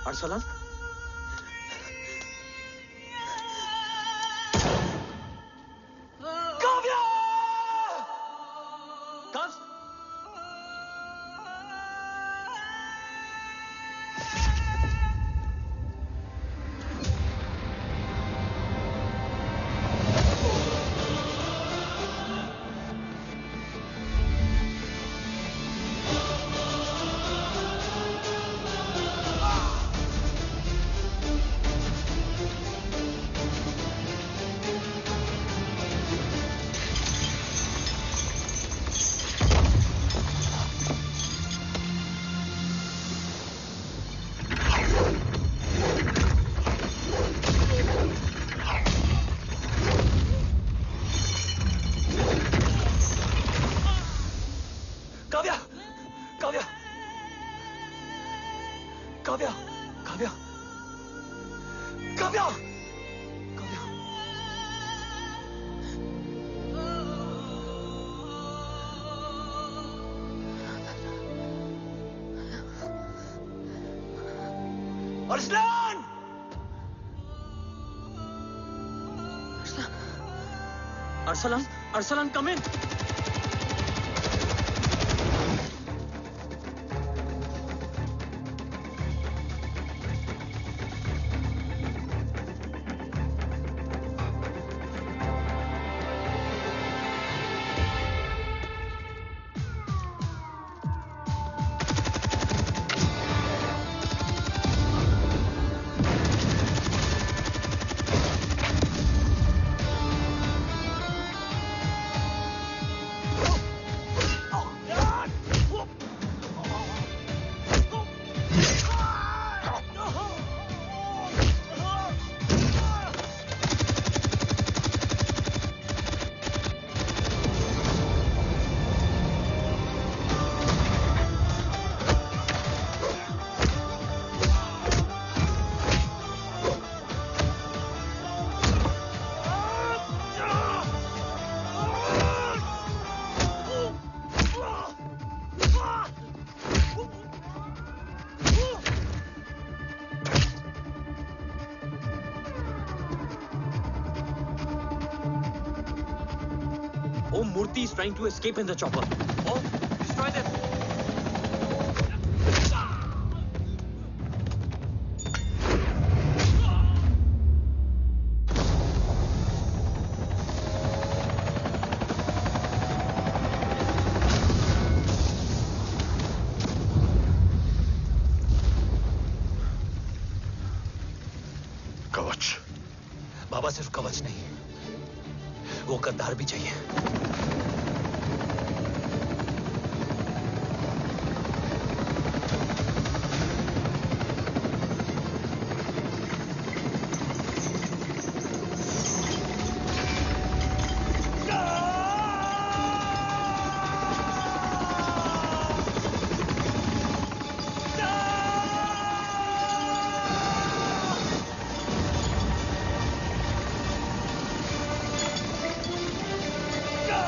Arslan? Kavya! Arslan! Arslan, Arslan, come in. Om Murthy is trying to escape in the chopper. Oh, destroy them. कवच। बाबा सिर्फ कवच नहीं, वो गद्दार भी चाहिए। Go!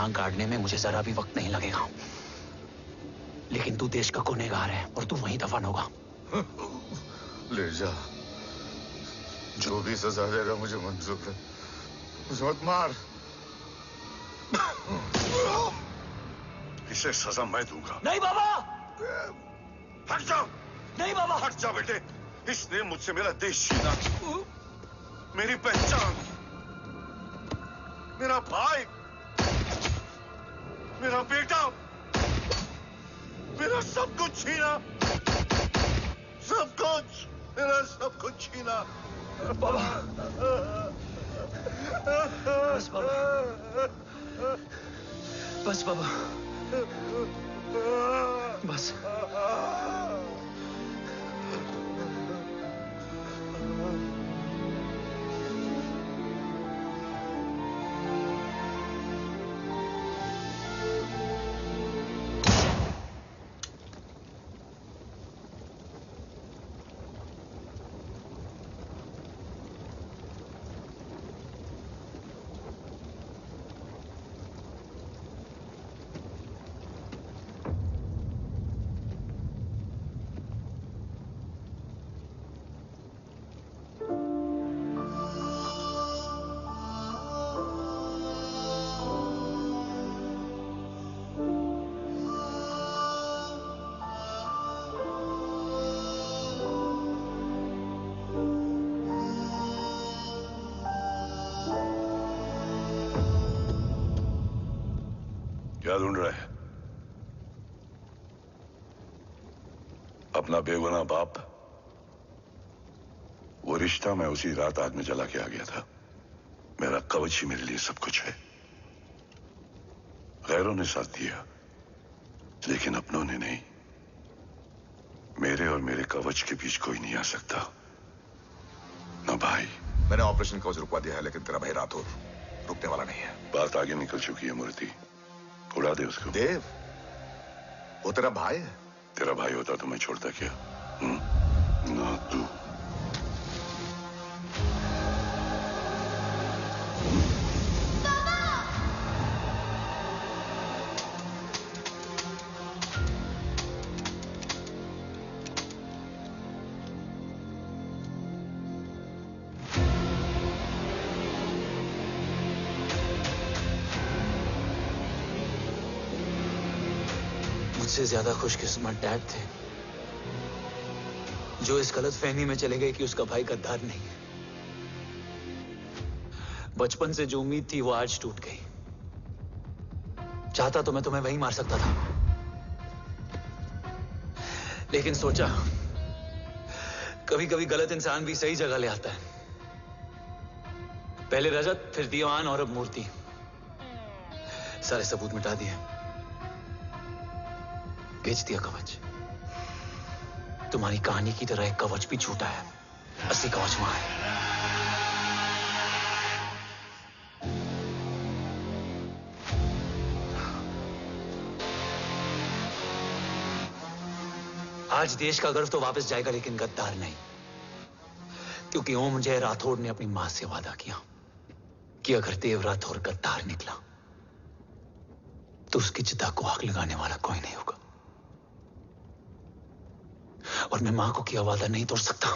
नाक गाड़ने में मुझे जरा भी वक्त नहीं लगेगा, लेकिन तू देश का गुनहगार है और तू वहीं दफन होगा। ले जा, जो भी सजा देगा मुझे मंजूर है, मुझे मत मार। इसे सजा मैं दूंगा। नहीं बाबा, हट जाओ। नहीं बाबा, हट जा बेटे। इसने मुझसे मेरा देश छीना, मेरी पहचान, मेरा भाई, मेरा बेटा, मेरा सब कुछ छीना, सब कुछ, मेरा सब कुछ छीना। बाबा, बस बाबा, बस बाबा, बस। क्या ढूंढ रहा है? अपना बेगुनाह बाप। वो रिश्ता मैं उसी रात आग में जला के आ गया था। मेरा कवच ही मेरे लिए सब कुछ है। गैरों ने साथ दिया, लेकिन अपनों ने नहीं। मेरे और मेरे कवच के बीच कोई नहीं आ सकता। न भाई। मैंने ऑपरेशन कवच रुकवा दिया है, लेकिन तेरा भाई राठौर रुकने वाला नहीं है। बात आगे निकल चुकी है मूर्ति। उड़ा दे उसको। देव, वो तेरा भाई है। तेरा भाई होता तो मैं छोड़ता क्या? ना तू। मुझसे ज्यादा खुशकिस्मत डैड थे, जो इस गलतफहमी में चले गए कि उसका भाई गद्दार नहीं है। बचपन से जो उम्मीद थी वो आज टूट गई। चाहता तो मैं तुम्हें वहीं मार सकता था, लेकिन सोचा कभी कभी गलत इंसान भी सही जगह ले आता है। पहले रजत, फिर दीवान और अब मूर्ति। सारे सबूत मिटा दिए, बेच दिया कवच। तुम्हारी कहानी की तरह एक कवच भी झूठा है, असली कवच वहां है। आज देश का गर्व तो वापस जाएगा, लेकिन गद्दार नहीं। क्योंकि ओम जय राठौड़ ने अपनी मां से वादा किया कि अगर देव राठौड़ गद्दार निकला तो उसकी चिता को आग लगाने वाला कोई नहीं होगा। और मैं मां को किया वादा नहीं तोड़ सकता।